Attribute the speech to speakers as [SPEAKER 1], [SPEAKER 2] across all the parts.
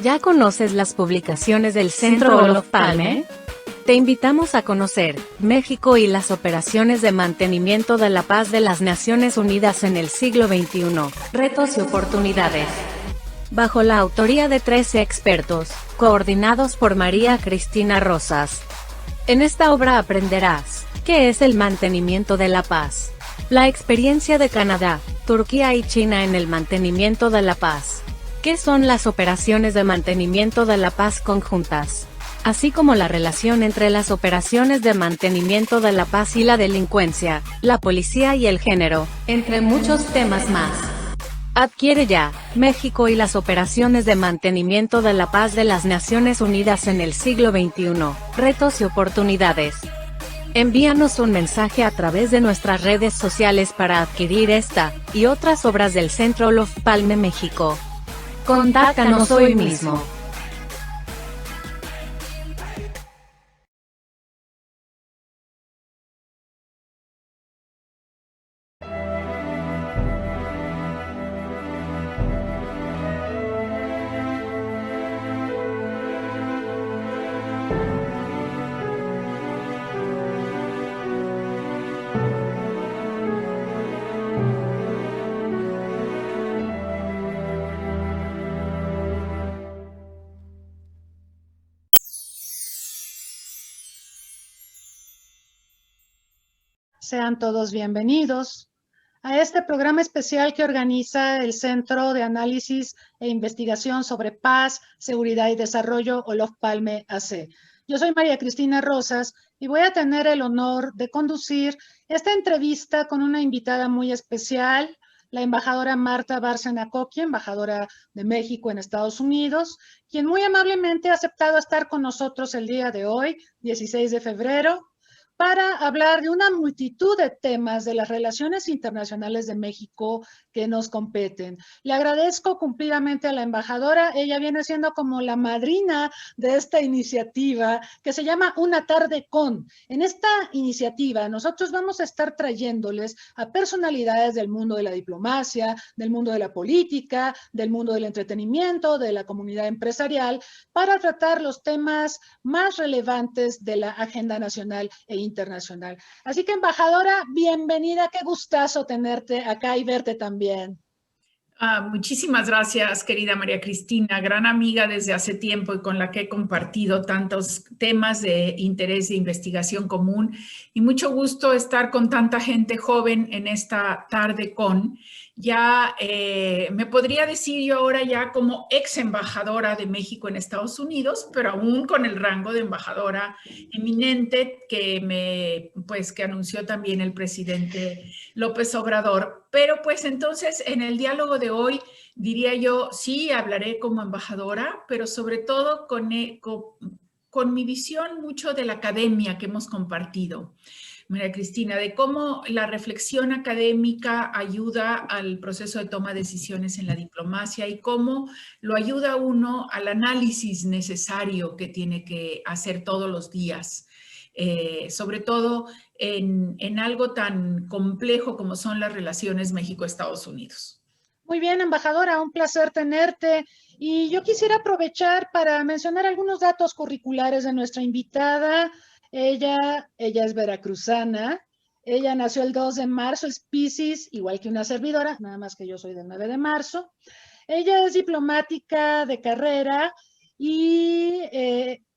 [SPEAKER 1] ¿Ya conoces las publicaciones del Centro Olof Palme? Te invitamos a conocer México y las operaciones de mantenimiento de la paz de las Naciones Unidas en el siglo XXI, retos y oportunidades. Bajo la autoría de 13 expertos, coordinados por María Cristina Rosas. En esta obra aprenderás qué es el mantenimiento de la paz, la experiencia de Canadá, Turquía y China en el mantenimiento de la paz, qué son las operaciones de mantenimiento de la paz conjuntas, así como la relación entre las operaciones de mantenimiento de la paz y la delincuencia, la policía y el género, entre muchos temas más. Adquiere ya México y las operaciones de mantenimiento de la paz de las Naciones Unidas en el siglo XXI, retos y oportunidades. Envíanos un mensaje a través de nuestras redes sociales para adquirir esta y otras obras del Centro Olof Palme México. Contáctanos hoy mismo.
[SPEAKER 2] Sean todos bienvenidos a este programa especial que organiza el Centro de Análisis e Investigación sobre Paz, Seguridad y Desarrollo Olof Palme AC. Yo soy María Cristina Rosas y voy a tener el honor de conducir esta entrevista con una invitada muy especial, la embajadora Marta Bárcena Coqui, embajadora de México en Estados Unidos, quien muy amablemente ha aceptado estar con nosotros el día de hoy, 16 de febrero, para hablar de una multitud de temas de las relaciones internacionales de México que nos competen. Le agradezco cumplidamente a la embajadora. Ella viene siendo como la madrina de esta iniciativa que se llama Una Tarde Con. En esta iniciativa nosotros vamos a estar trayéndoles a personalidades del mundo de la diplomacia, del mundo de la política, del mundo del entretenimiento, de la comunidad empresarial, para tratar los temas más relevantes de la agenda nacional e internacional. Así que, embajadora, bienvenida, qué gustazo tenerte acá y verte también.
[SPEAKER 3] Muchísimas gracias, querida María Cristina, gran amiga desde hace tiempo y con la que he compartido tantos temas de interés de investigación común. Y mucho gusto estar con tanta gente joven en esta tarde con. Ya me podría decir yo ahora ya como ex embajadora de México en Estados Unidos, pero aún con el rango de embajadora eminente que anunció también el presidente López Obrador. Pero pues entonces en el diálogo de hoy diría yo, sí, hablaré como embajadora, pero sobre todo con mi visión mucho de la academia que hemos compartido. María Cristina, de cómo la reflexión académica ayuda al proceso de toma de decisiones en la diplomacia y cómo lo ayuda a uno al análisis necesario que tiene que hacer todos los días, sobre todo en algo tan complejo como son las relaciones México-Estados Unidos.
[SPEAKER 2] Muy bien, embajadora, un placer tenerte. Y yo quisiera aprovechar para mencionar algunos datos curriculares de nuestra invitada. Ella es veracruzana. Ella nació el 2 de marzo, es Piscis, igual que una servidora, nada más que yo soy del 9 de marzo. Ella es diplomática de carrera y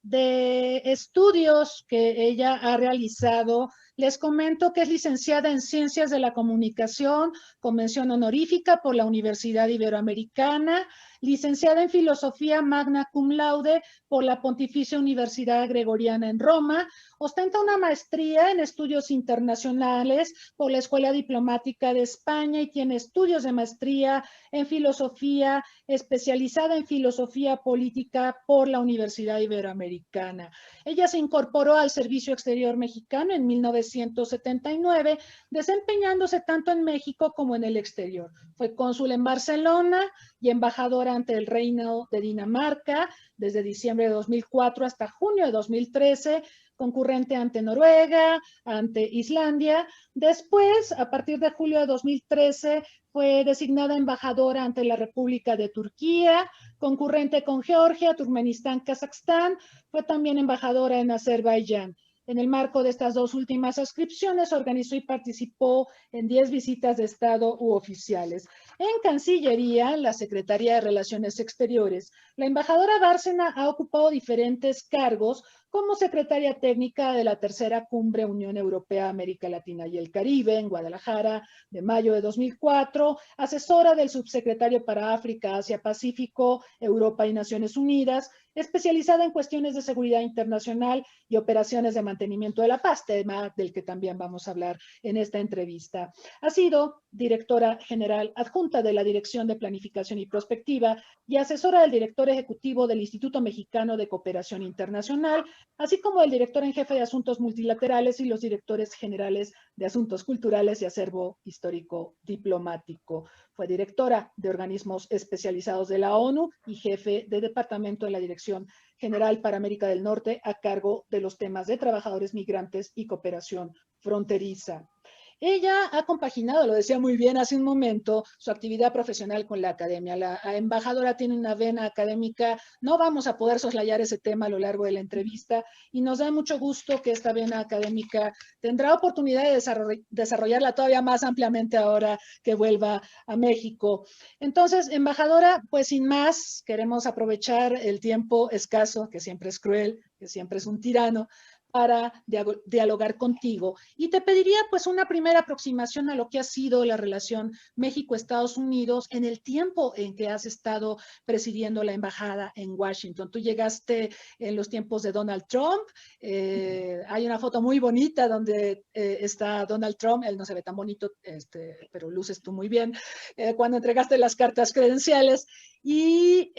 [SPEAKER 2] de estudios que ella ha realizado. Les comento que es licenciada en Ciencias de la Comunicación, con mención honorífica por la Universidad Iberoamericana, licenciada en Filosofía magna cum laude por la Pontificia Universidad Gregoriana en Roma, ostenta una maestría en estudios internacionales por la Escuela Diplomática de España y tiene estudios de maestría en filosofía, especializada en filosofía política por la Universidad Iberoamericana. Ella se incorporó al Servicio Exterior Mexicano en 1979, desempeñándose tanto en México como en el exterior. Fue cónsul en Barcelona y embajadora ante el Reino de Dinamarca desde diciembre de 2004 hasta junio de 2013, concurrente ante Noruega, ante Islandia. Después, a partir de julio de 2013, fue designada embajadora ante la República de Turquía, concurrente con Georgia, Turkmenistán, Kazajstán. Fue también embajadora en Azerbaiyán. En el marco de estas dos últimas adscripciones, organizó y participó en 10 visitas de Estado u oficiales. En Cancillería, la Secretaría de Relaciones Exteriores, la embajadora Bárcena ha ocupado diferentes cargos como secretaria técnica de la tercera cumbre Unión Europea, América Latina y el Caribe en Guadalajara de mayo de 2004, asesora del subsecretario para África, Asia, Pacífico, Europa y Naciones Unidas, especializada en cuestiones de seguridad internacional y operaciones de mantenimiento de la paz, tema del que también vamos a hablar en esta entrevista. Ha sido directora general adjunta de la Dirección de Planificación y Prospectiva y asesora del director ejecutivo del Instituto Mexicano de Cooperación Internacional, así como el director en jefe de Asuntos Multilaterales y los directores generales de Asuntos Culturales y Acervo Histórico Diplomático. Fue directora de organismos especializados de la ONU y jefe de departamento de la Dirección General para América del Norte a cargo de los temas de trabajadores migrantes y cooperación fronteriza. Ella ha compaginado, lo decía muy bien hace un momento, su actividad profesional con la academia. La embajadora tiene una vena académica, no vamos a poder soslayar ese tema a lo largo de la entrevista y nos da mucho gusto que esta vena académica tendrá oportunidad de desarrollarla todavía más ampliamente ahora que vuelva a México. Entonces, embajadora, pues sin más, queremos aprovechar el tiempo escaso, que siempre es cruel, que siempre es un tirano, para dialogar contigo. Y te pediría pues una primera aproximación a lo que ha sido la relación México-Estados Unidos en el tiempo en que has estado presidiendo la embajada en Washington. Tú llegaste en los tiempos de Donald Trump. Hay una foto muy bonita donde está Donald Trump. Él no se ve tan bonito, pero luces tú muy bien. Cuando entregaste las cartas credenciales. Y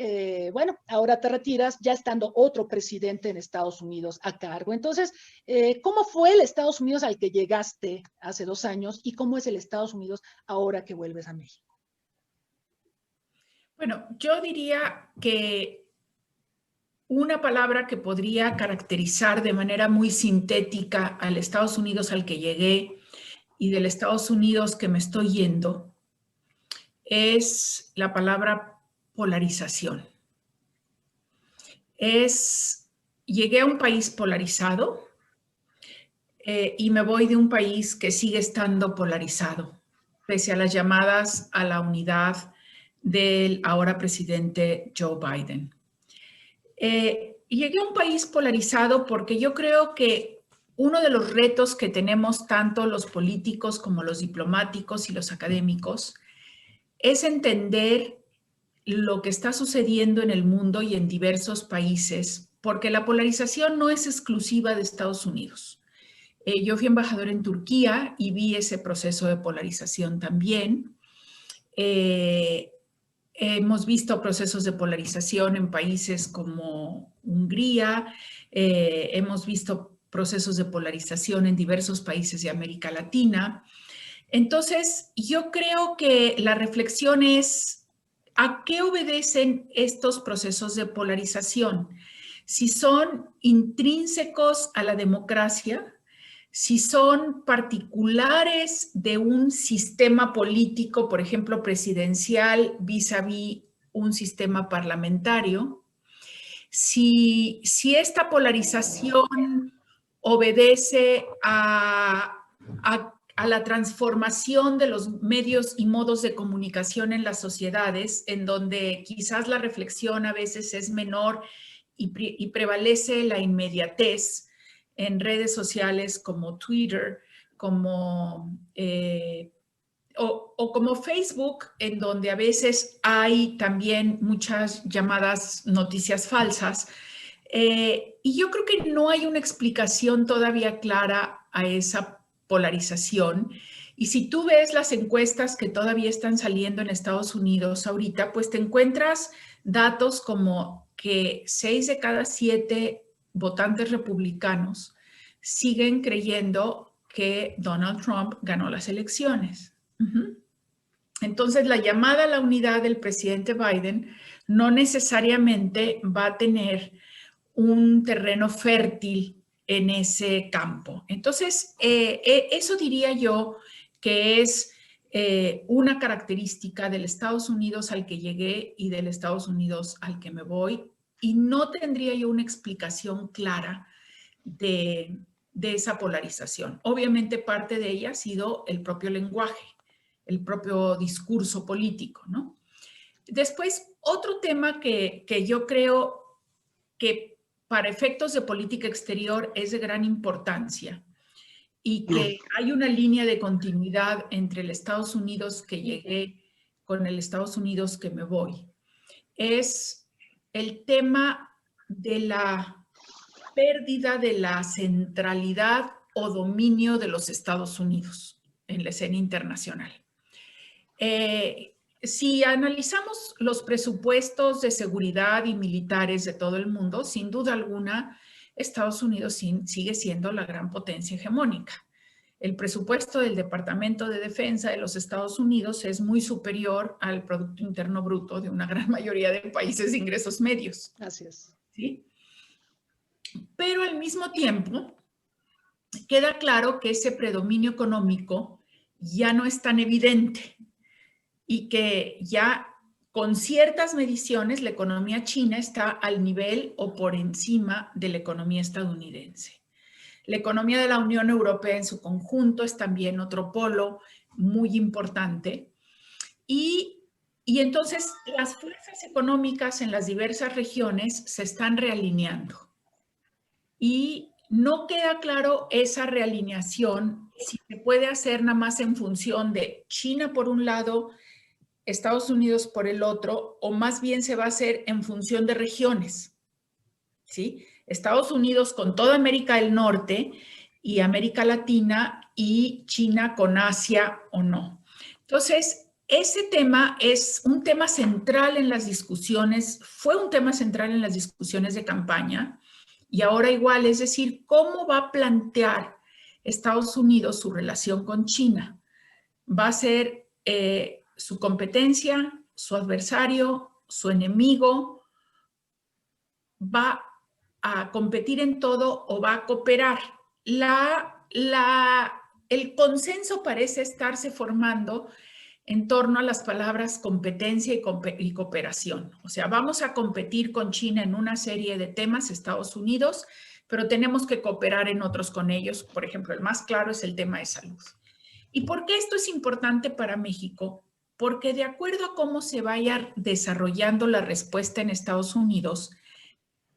[SPEAKER 2] bueno, ahora te retiras ya estando otro presidente en Estados Unidos a cargo. Entonces, ¿cómo fue el Estados Unidos al que llegaste hace 2 años y cómo es el Estados Unidos ahora que vuelves a México?
[SPEAKER 3] Bueno, yo diría que una palabra que podría caracterizar de manera muy sintética al Estados Unidos al que llegué y del Estados Unidos que me estoy yendo es la palabra polarización. Llegué a un país polarizado y me voy de un país que sigue estando polarizado, pese a las llamadas a la unidad del ahora presidente Joe Biden. Llegué a un país polarizado porque yo creo que uno de los retos que tenemos tanto los políticos como los diplomáticos y los académicos es entender lo que está sucediendo en el mundo y en diversos países, porque la polarización no es exclusiva de Estados Unidos. Yo fui embajadora en Turquía y vi ese proceso de polarización también. Hemos visto procesos de polarización en países como Hungría, hemos visto procesos de polarización en diversos países de América Latina. Entonces, yo creo que la reflexión es, ¿a qué obedecen estos procesos de polarización? Si son intrínsecos a la democracia, si son particulares de un sistema político, por ejemplo, presidencial vis-a-vis un sistema parlamentario, si esta polarización obedece a la transformación de los medios y modos de comunicación en las sociedades, en donde quizás la reflexión a veces es menor y prevalece la inmediatez en redes sociales como Twitter, como Facebook, en donde a veces hay también muchas llamadas noticias falsas. Y yo creo que no hay una explicación todavía clara a esa polarización. Y si tú ves las encuestas que todavía están saliendo en Estados Unidos ahorita, pues te encuentras datos como que 6 de cada 7 votantes republicanos siguen creyendo que Donald Trump ganó las elecciones. Entonces, la llamada a la unidad del presidente Biden no necesariamente va a tener un terreno fértil en ese campo. Entonces, eso diría yo que es una característica del Estados Unidos al que llegué y del Estados Unidos al que me voy, y no tendría yo una explicación clara de esa polarización. Obviamente parte de ella ha sido el propio lenguaje, el propio discurso político, ¿no? Después, otro tema que yo creo que para efectos de política exterior es de gran importancia y que hay una línea de continuidad entre el Estados Unidos que llegué con el Estados Unidos que me voy, es el tema de la pérdida de la centralidad o dominio de los Estados Unidos en la escena internacional. Si analizamos los presupuestos de seguridad y militares de todo el mundo, sin duda alguna, Estados Unidos sigue siendo la gran potencia hegemónica. El presupuesto del Departamento de Defensa de los Estados Unidos es muy superior al Producto Interno Bruto de una gran mayoría de países de ingresos medios.
[SPEAKER 2] Así es.
[SPEAKER 3] ¿Sí? Pero al mismo tiempo, queda claro que ese predominio económico ya no es tan evidente y que ya con ciertas mediciones la economía china está al nivel o por encima de la economía estadounidense. La economía de la Unión Europea en su conjunto es también otro polo muy importante. Y entonces las fuerzas económicas en las diversas regiones se están realineando. Y no queda claro esa realineación, si se puede hacer nada más en función de China por un lado, Estados Unidos por el otro, o más bien se va a hacer en función de regiones, ¿sí? Estados Unidos con toda América del Norte y América Latina y China con Asia o no. Entonces, ese tema es un tema central en las discusiones, fue un tema central en las discusiones de campaña y ahora igual, es decir, ¿cómo va a plantear Estados Unidos su relación con China? ¿Va a ser su competencia, su adversario, su enemigo? ¿Va a competir en todo o va a cooperar? El consenso parece estarse formando en torno a las palabras competencia y cooperación. O sea, vamos a competir con China en una serie de temas, Estados Unidos, pero tenemos que cooperar en otros con ellos. Por ejemplo, el más claro es el tema de salud. ¿Y por qué esto es importante para México? Porque de acuerdo a cómo se vaya desarrollando la respuesta en Estados Unidos,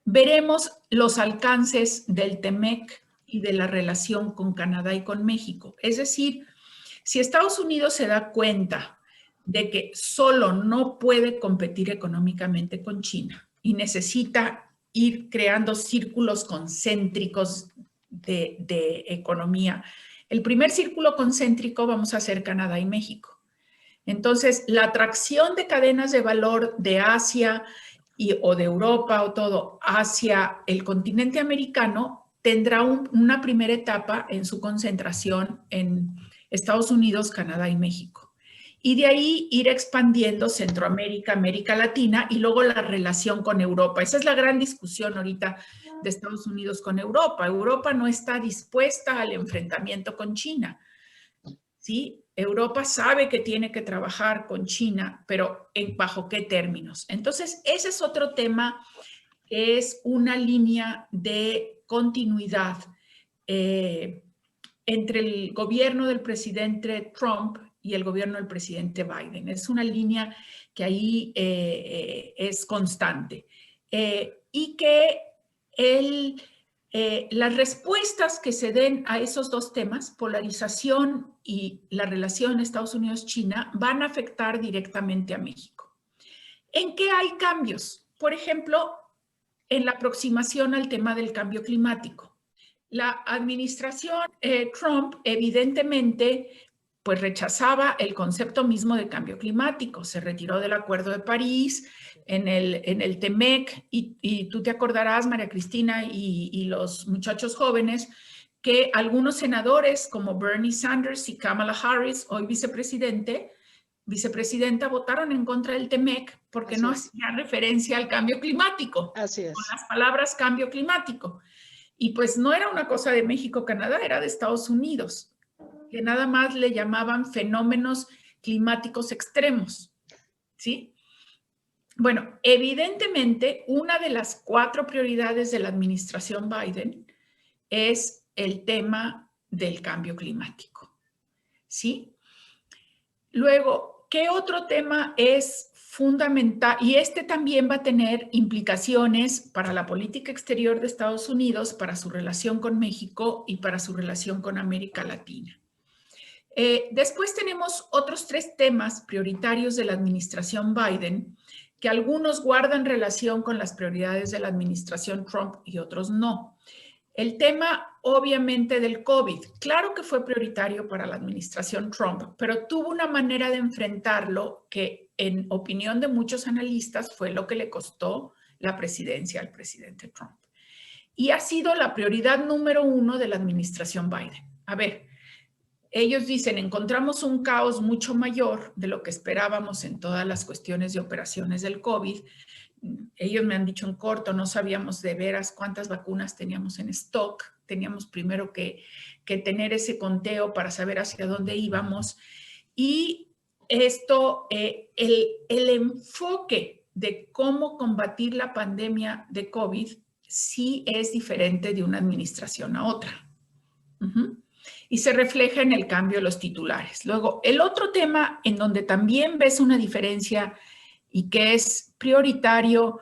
[SPEAKER 3] veremos los alcances del TEMEC y de la relación con Canadá y con México. Es decir, si Estados Unidos se da cuenta de que solo no puede competir económicamente con China y necesita ir creando círculos concéntricos de economía, el primer círculo concéntrico vamos a hacer Canadá y México. Entonces, la atracción de cadenas de valor de Asia o de Europa o todo hacia el continente americano tendrá una primera etapa en su concentración en Estados Unidos, Canadá y México. Y de ahí ir expandiendo Centroamérica, América Latina y luego la relación con Europa. Esa es la gran discusión ahorita de Estados Unidos con Europa. Europa no está dispuesta al enfrentamiento con China. ¿Sí? Europa sabe que tiene que trabajar con China, pero ¿bajo qué términos? Entonces, ese es otro tema, es una línea de continuidad entre el gobierno del presidente Trump y el gobierno del presidente Biden. Es una línea que ahí es constante. Y que las respuestas que se den a esos dos temas, polarización y la relación Estados Unidos-China, van a afectar directamente a México. ¿En qué hay cambios? Por ejemplo, en la aproximación al tema del cambio climático. La administración Trump evidentemente pues rechazaba el concepto mismo de cambio climático, se retiró del Acuerdo de París en el TEMEC y tú te acordarás, María Cristina, y los muchachos jóvenes, que algunos senadores como Bernie Sanders y Kamala Harris, hoy vicepresidenta, votaron en contra del TEMEC porque no hacía referencia al cambio climático.
[SPEAKER 2] Así es.
[SPEAKER 3] Con las palabras cambio climático. Y pues no era una cosa de México-Canadá, era de Estados Unidos, que nada más le llamaban fenómenos climáticos extremos, ¿sí? Bueno, evidentemente, una de las 4 prioridades de la administración Biden es el tema del cambio climático, ¿sí? Luego, ¿qué otro tema es fundamental? Y este también va a tener implicaciones para la política exterior de Estados Unidos, para su relación con México y para su relación con América Latina. Después tenemos otros 3 temas prioritarios de la administración Biden, que algunos guardan relación con las prioridades de la administración Trump y otros no. El tema, obviamente, del COVID, claro que fue prioritario para la administración Trump, pero tuvo una manera de enfrentarlo que, en opinión de muchos analistas, fue lo que le costó la presidencia al presidente Trump. Y ha sido la prioridad número 1 de la administración Biden. A ver, ellos dicen, encontramos un caos mucho mayor de lo que esperábamos en todas las cuestiones de operaciones del COVID. Ellos me han dicho en corto, no sabíamos de veras cuántas vacunas teníamos en stock. Teníamos primero que tener ese conteo para saber hacia dónde íbamos. Y esto, el enfoque de cómo combatir la pandemia de COVID sí es diferente de una administración a otra. Y se refleja en el cambio de los titulares. Luego, el otro tema en donde también ves una diferencia y que es prioritario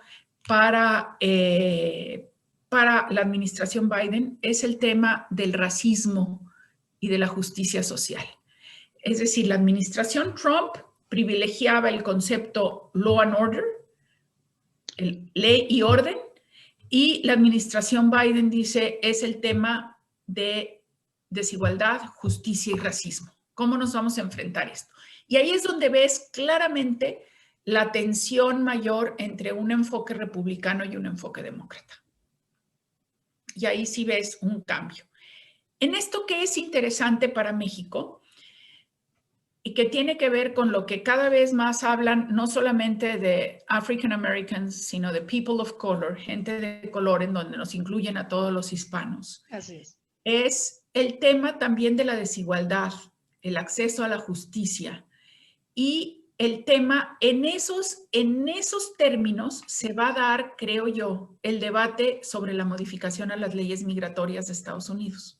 [SPEAKER 3] para la administración Biden es el tema del racismo y de la justicia social. Es decir, la administración Trump privilegiaba el concepto law and order, ley y orden, y la administración Biden dice es el tema de desigualdad, justicia y racismo. ¿Cómo nos vamos a enfrentar esto? Y ahí es donde ves claramente la tensión mayor entre un enfoque republicano y un enfoque demócrata. Y ahí sí ves un cambio. En esto que es interesante para México y que tiene que ver con lo que cada vez más hablan, no solamente de African Americans, sino de people of color, gente de color, en donde nos incluyen a todos los hispanos.
[SPEAKER 2] Así
[SPEAKER 3] Es el tema también de la desigualdad, el acceso a la justicia y el tema, en esos términos se va a dar, creo yo, el debate sobre la modificación a las leyes migratorias de Estados Unidos.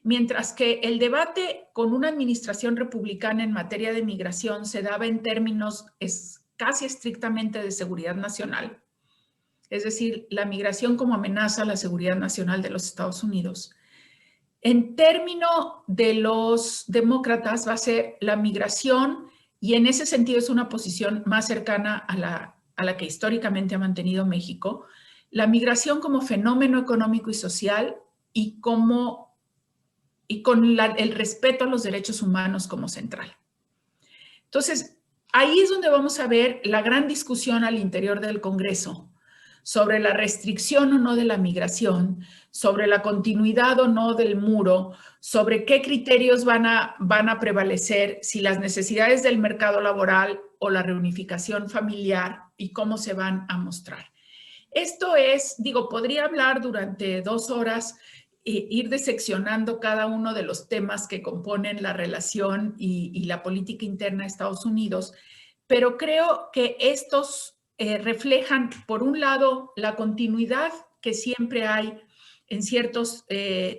[SPEAKER 3] Mientras que el debate con una administración republicana en materia de migración se daba en términos casi estrictamente de seguridad nacional, es decir, la migración como amenaza a la seguridad nacional de los Estados Unidos. En términos de los demócratas va a ser la migración, y en ese sentido es una posición más cercana a la que históricamente ha mantenido México, la migración como fenómeno económico y social y con el respeto a los derechos humanos como central. Entonces, ahí es donde vamos a ver la gran discusión al interior del Congreso sobre la restricción o no de la migración, sobre la continuidad o no del muro, sobre qué criterios van a prevalecer, si las necesidades del mercado laboral o la reunificación familiar y cómo se van a mostrar. Esto es, podría hablar durante 2 horas, ir diseccionando cada uno de los temas que componen la relación y la política interna de Estados Unidos, pero creo que estos reflejan, por un lado, la continuidad que siempre hay en ciertos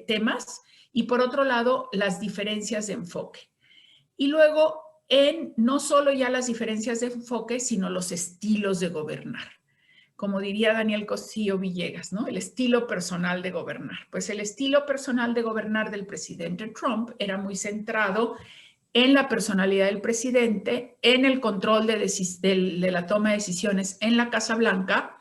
[SPEAKER 3] temas y, por otro lado, las diferencias de enfoque. Y luego, no solo ya las diferencias de enfoque, sino los estilos de gobernar. Como diría Daniel Cosío Villegas, ¿no? El estilo personal de gobernar. Pues el estilo personal de gobernar del presidente Trump era muy centrado en la personalidad del presidente, en el control de la toma de decisiones en la Casa Blanca,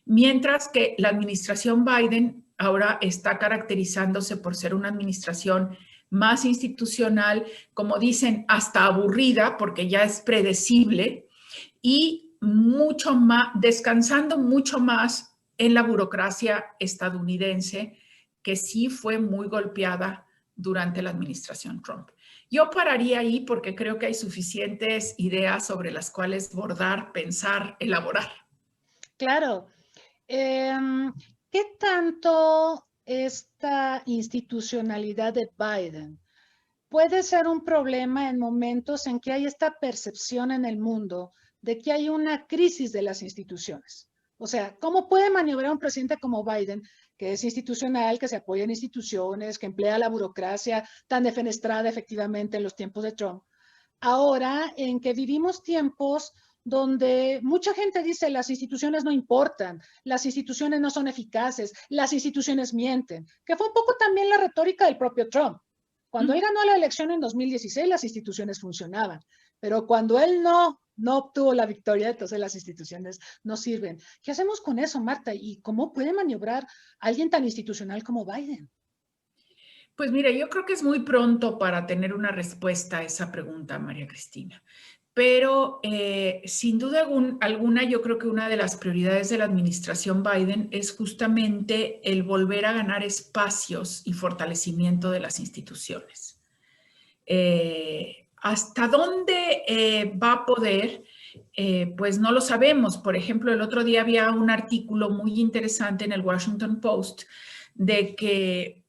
[SPEAKER 3] mientras que la administración Biden ahora está caracterizándose por ser una administración más institucional, como dicen, hasta aburrida, porque ya es predecible, y descansando mucho más en la burocracia estadounidense, que sí fue muy golpeada durante la administración Trump. Yo pararía ahí porque creo que hay suficientes ideas sobre las cuales bordar, pensar, elaborar.
[SPEAKER 2] Claro. ¿Qué tanto esta institucionalidad de Biden puede ser un problema en momentos en que hay esta percepción en el mundo de que hay una crisis de las instituciones. O sea, ¿cómo puede maniobrar un presidente como Biden, que es institucional, que se apoya en instituciones, que emplea la burocracia tan defenestrada efectivamente en los tiempos de Trump? Ahora, en que vivimos tiempos donde mucha gente dice las instituciones no importan, las instituciones no son eficaces, las instituciones mienten, que fue un poco también la retórica del propio Trump. Cuando él ganó la elección en 2016, las instituciones funcionaban, pero cuando él no obtuvo la victoria, entonces las instituciones no sirven. ¿Qué hacemos con eso, Marta? ¿Y cómo puede maniobrar alguien tan institucional como Biden?
[SPEAKER 3] Pues mira, yo creo que es muy pronto para tener una respuesta a esa pregunta, María Cristina. Pero sin duda alguna, yo creo que una de las prioridades de la administración Biden es justamente el volver a ganar espacios y fortalecimiento de las instituciones. ¿Hasta dónde va a poder? Pues no lo sabemos. Por ejemplo, el otro día había un artículo muy interesante en el Washington Post de que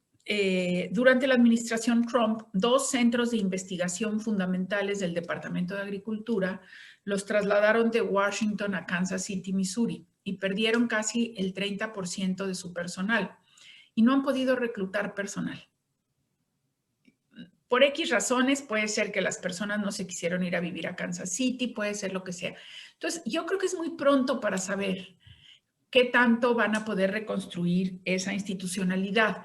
[SPEAKER 3] durante la administración Trump, 2 centros de investigación fundamentales del Departamento de Agricultura los trasladaron de Washington a Kansas City, Missouri, y perdieron casi el 30% de su personal y no han podido reclutar personal. Por X razones, puede ser que las personas no se quisieron ir a vivir a Kansas City, puede ser lo que sea. Entonces, yo creo que es muy pronto para saber qué tanto van a poder reconstruir esa institucionalidad.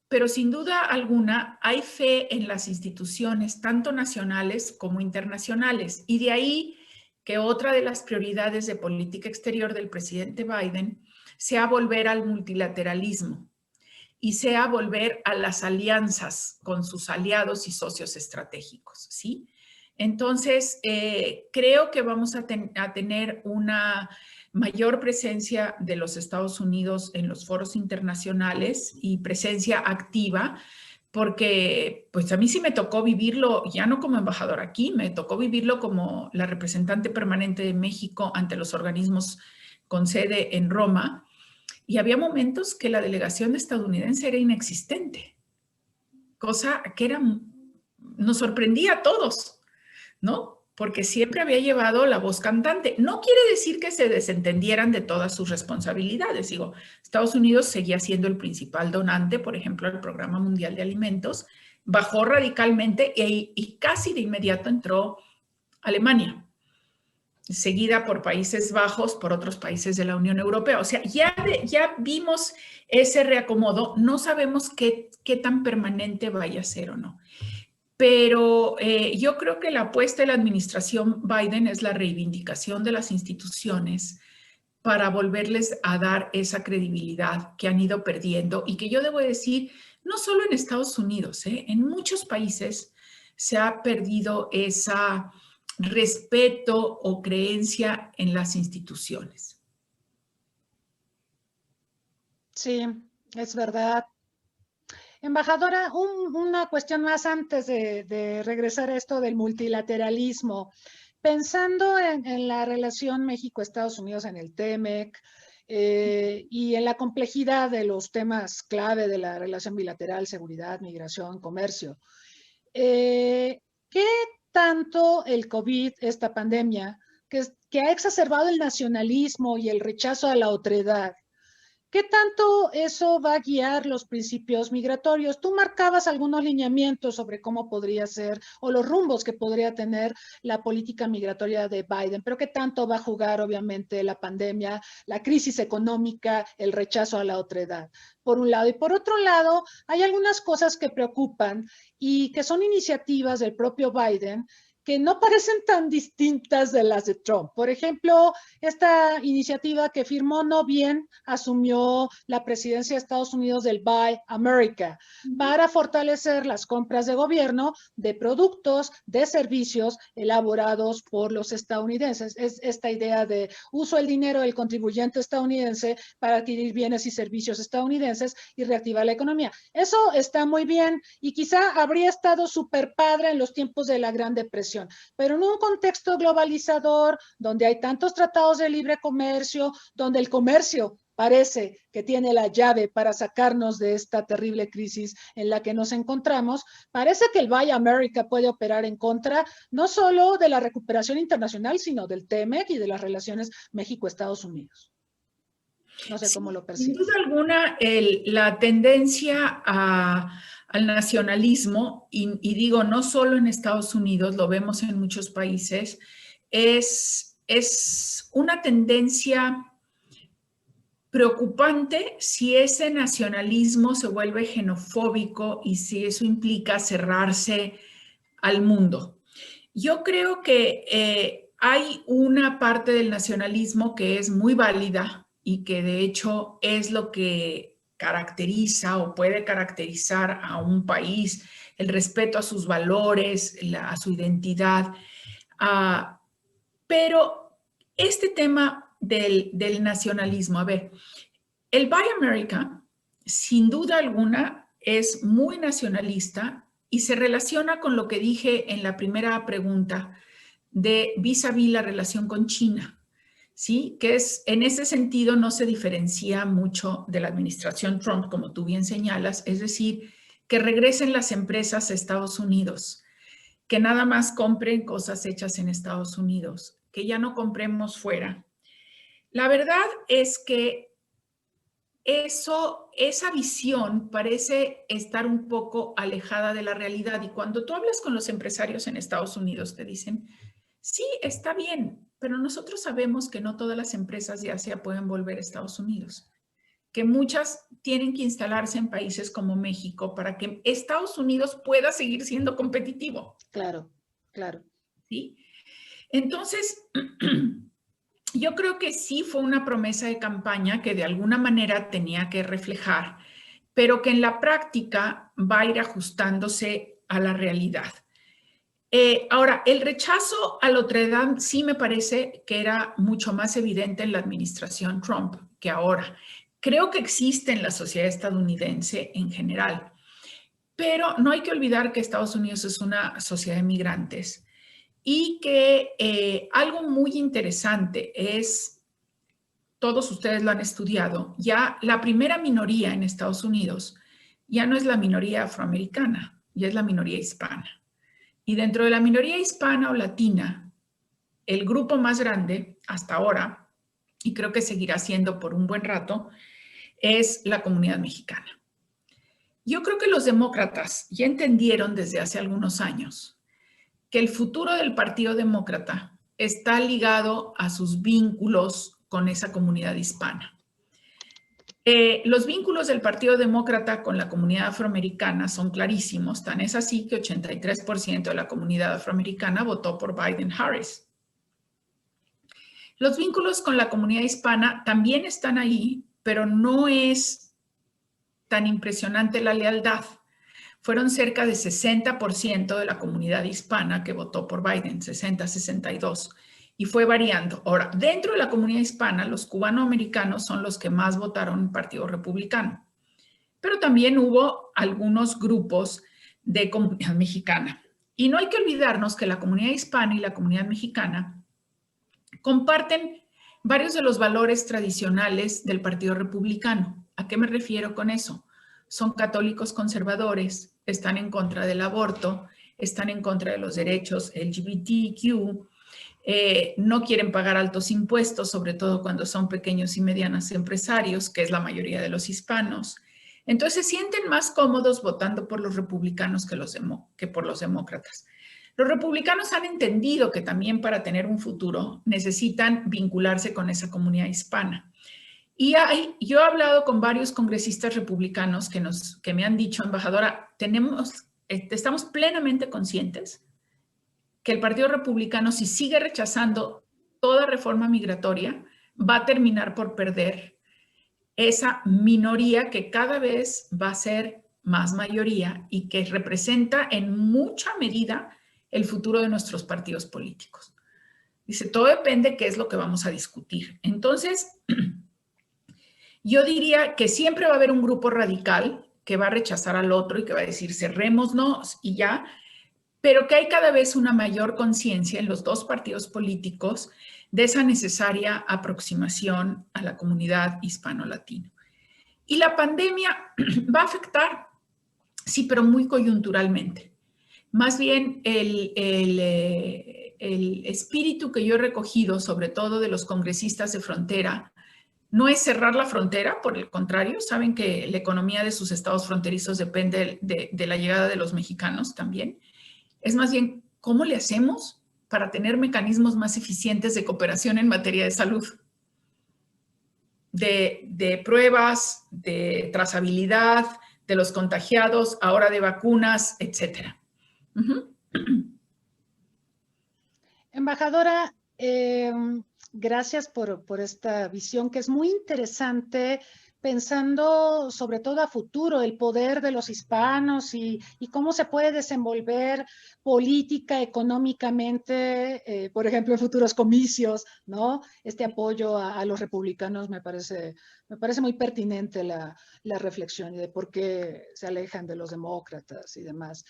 [SPEAKER 3] Pero sin duda alguna hay fe en las instituciones, tanto nacionales como internacionales. Y de ahí que otra de las prioridades de política exterior del presidente Biden sea volver al multilateralismo y sea volver a las alianzas con sus aliados y socios estratégicos, ¿sí? Entonces, creo que vamos a tener una mayor presencia de los Estados Unidos en los foros internacionales y presencia activa, porque pues a mí sí me tocó vivirlo, ya no como embajadora aquí, me tocó vivirlo como la representante permanente de México ante los organismos con sede en Roma, y había momentos que la delegación estadounidense era inexistente, cosa que nos sorprendía a todos, ¿no? Porque siempre había llevado la voz cantante. No quiere decir que se desentendieran de todas sus responsabilidades. Digo, Estados Unidos seguía siendo el principal donante, por ejemplo, al Programa Mundial de Alimentos, bajó radicalmente y casi de inmediato entró Alemania, seguida por Países Bajos, por otros países de la Unión Europea. O sea, ya vimos ese reacomodo, no sabemos qué tan permanente vaya a ser o no. Pero yo creo que la apuesta de la administración Biden es la reivindicación de las instituciones para volverles a dar esa credibilidad que han ido perdiendo y que yo debo decir, no solo en Estados Unidos, en muchos países se ha perdido ese respeto o creencia en las instituciones.
[SPEAKER 2] Sí, es verdad. Embajadora, una cuestión más antes de regresar a esto del multilateralismo. Pensando en la relación México-Estados Unidos en el TEMEC y en la complejidad de los temas clave de la relación bilateral, seguridad, migración, comercio, ¿qué tanto el COVID, esta pandemia, que ha exacerbado el nacionalismo y el rechazo a la otredad, qué tanto eso va a guiar los principios migratorios? Tú marcabas algunos lineamientos sobre cómo podría ser o los rumbos que podría tener la política migratoria de Biden, pero qué tanto va a jugar obviamente la pandemia, la crisis económica, el rechazo a la otredad, por un lado. Y por otro lado, hay algunas cosas que preocupan y que son iniciativas del propio Biden que no parecen tan distintas de las de Trump. Por ejemplo, esta iniciativa que firmó no bien asumió la presidencia de Estados Unidos del Buy America para fortalecer las compras de gobierno de productos, de servicios elaborados por los estadounidenses. Es esta idea de uso el dinero del contribuyente estadounidense para adquirir bienes y servicios estadounidenses y reactivar la economía. Eso está muy bien y quizá habría estado súper padre en los tiempos de la Gran Depresión. Pero en un contexto globalizador, donde hay tantos tratados de libre comercio, donde el comercio parece que tiene la llave para sacarnos de esta terrible crisis en la que nos encontramos, parece que el Buy America puede operar en contra no solo de la recuperación internacional, sino del TEMEC y de las relaciones México-Estados Unidos. No sé cómo lo percibes.
[SPEAKER 3] Sin duda alguna, la tendencia al nacionalismo, y digo, no solo en Estados Unidos, lo vemos en muchos países, es una tendencia preocupante si ese nacionalismo se vuelve xenofóbico y si eso implica cerrarse al mundo. Yo creo que hay una parte del nacionalismo que es muy válida y que de hecho es lo que caracteriza o puede caracterizar a un país, el respeto a sus valores, a su identidad. Pero este tema del nacionalismo, a ver, el Buy America, sin duda alguna, es muy nacionalista y se relaciona con lo que dije en la primera pregunta de vis a vis la relación con China, ¿sí? Que es, en ese sentido no se diferencia mucho de la administración Trump, como tú bien señalas, es decir, que regresen las empresas a Estados Unidos, que nada más compren cosas hechas en Estados Unidos, que ya no compremos fuera. La verdad es que esa visión parece estar un poco alejada de la realidad. Y cuando tú hablas con los empresarios en Estados Unidos, te dicen, sí, está bien, pero nosotros sabemos que no todas las empresas de Asia pueden volver a Estados Unidos, que muchas tienen que instalarse en países como México para que Estados Unidos pueda seguir siendo competitivo.
[SPEAKER 2] Claro, claro.
[SPEAKER 3] ¿Sí? Entonces, yo creo que sí fue una promesa de campaña que de alguna manera tenía que reflejar, pero que en la práctica va a ir ajustándose a la realidad. Ahora, el rechazo a Notre Dame sí me parece que era mucho más evidente en la administración Trump que ahora. Creo que existe en la sociedad estadounidense en general, pero no hay que olvidar que Estados Unidos es una sociedad de migrantes. Y que algo muy interesante es, todos ustedes lo han estudiado, ya la primera minoría en Estados Unidos ya no es la minoría afroamericana, ya es la minoría hispana. Y dentro de la minoría hispana o latina, el grupo más grande hasta ahora, y creo que seguirá siendo por un buen rato, es la comunidad mexicana. Yo creo que los demócratas ya entendieron desde hace algunos años que el futuro del Partido Demócrata está ligado a sus vínculos con esa comunidad hispana. Los vínculos del Partido Demócrata con la comunidad afroamericana son clarísimos, tan es así que 83% de la comunidad afroamericana votó por Biden-Harris. Los vínculos con la comunidad hispana también están ahí, pero no es tan impresionante la lealtad. Fueron cerca de 60% de la comunidad hispana que votó por Biden, 60-62%, y fue variando. Ahora, dentro de la comunidad hispana, los cubanoamericanos son los que más votaron en el Partido Republicano, pero también hubo algunos grupos de comunidad mexicana. Y no hay que olvidarnos que la comunidad hispana y la comunidad mexicana comparten varios de los valores tradicionales del Partido Republicano. ¿A qué me refiero con eso? Son católicos conservadores, están en contra del aborto, están en contra de los derechos LGBTQ, no quieren pagar altos impuestos, sobre todo cuando son pequeños y medianos empresarios, que es la mayoría de los hispanos. Entonces se sienten más cómodos votando por los republicanos que por los demócratas. Los republicanos han entendido que también para tener un futuro necesitan vincularse con esa comunidad hispana. Y yo he hablado con varios congresistas republicanos que me han dicho, embajadora, estamos plenamente conscientes que el Partido Republicano, si sigue rechazando toda reforma migratoria, va a terminar por perder esa minoría que cada vez va a ser más mayoría y que representa en mucha medida el futuro de nuestros partidos políticos. Dice, todo depende de qué es lo que vamos a discutir. Entonces, yo diría que siempre va a haber un grupo radical que va a rechazar al otro y que va a decir cerrémonos y ya, pero que hay cada vez una mayor conciencia en los dos partidos políticos de esa necesaria aproximación a la comunidad hispano-latino. Y la pandemia va a afectar, sí, pero muy coyunturalmente. Más bien el espíritu que yo he recogido, sobre todo de los congresistas de frontera, no es cerrar la frontera, por el contrario, saben que la economía de sus estados fronterizos depende de la llegada de los mexicanos también. Es más bien, ¿cómo le hacemos para tener mecanismos más eficientes de cooperación en materia de salud? De pruebas, de trazabilidad, de los contagiados, ahora de vacunas, etcétera.
[SPEAKER 2] Embajadora, gracias por esta visión que es muy interesante, pensando sobre todo a futuro, el poder de los hispanos y cómo se puede desenvolver política, económicamente, por ejemplo, en futuros comicios, ¿no? Este apoyo a los republicanos me parece muy pertinente la reflexión y de por qué se alejan de los demócratas y demás.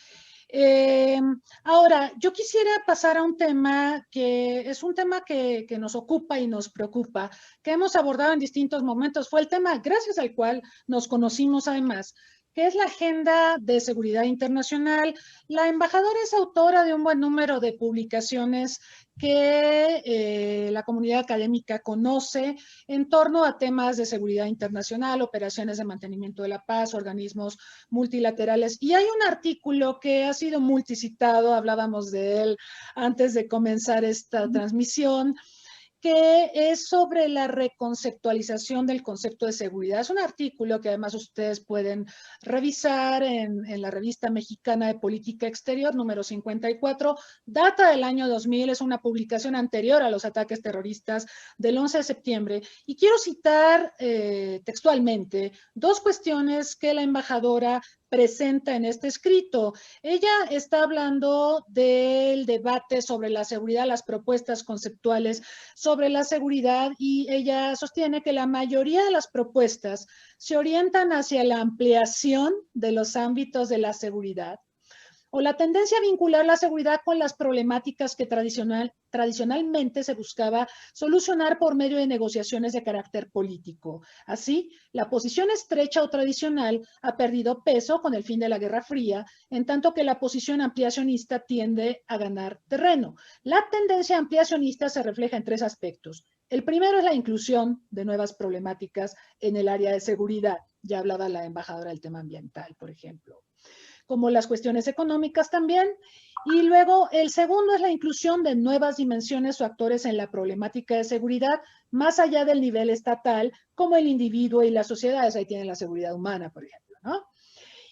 [SPEAKER 2] Ahora, yo quisiera pasar a un tema que es un tema que nos ocupa y nos preocupa, que hemos abordado en distintos momentos. Fue el tema gracias al cual nos conocimos además, que es la Agenda de Seguridad Internacional. La embajadora es autora de un buen número de publicaciones que la comunidad académica conoce en torno a temas de seguridad internacional, operaciones de mantenimiento de la paz, organismos multilaterales. Y hay un artículo que ha sido multicitado, hablábamos de él antes de comenzar esta transmisión, que es sobre la reconceptualización del concepto de seguridad. Es un artículo que además ustedes pueden revisar en la Revista Mexicana de Política Exterior, número 54, data del año 2000, es una publicación anterior a los ataques terroristas del 11 de septiembre. Y quiero citar textualmente dos cuestiones que la embajadora presenta en este escrito. Ella está hablando del debate sobre la seguridad, las propuestas conceptuales sobre la seguridad, y ella sostiene que la mayoría de las propuestas se orientan hacia la ampliación de los ámbitos de la seguridad o la tendencia a vincular la seguridad con las problemáticas que tradicionalmente se buscaba solucionar por medio de negociaciones de carácter político. Así, la posición estrecha o tradicional ha perdido peso con el fin de la Guerra Fría, en tanto que la posición ampliacionista tiende a ganar terreno. La tendencia ampliacionista se refleja en tres aspectos. El primero es la inclusión de nuevas problemáticas en el área de seguridad. Ya hablaba la embajadora del tema ambiental, por ejemplo, como las cuestiones económicas también. Y luego el segundo es la inclusión de nuevas dimensiones o actores en la problemática de seguridad, más allá del nivel estatal, como el individuo y las sociedades. Ahí tienen la seguridad humana, por ejemplo, ¿no?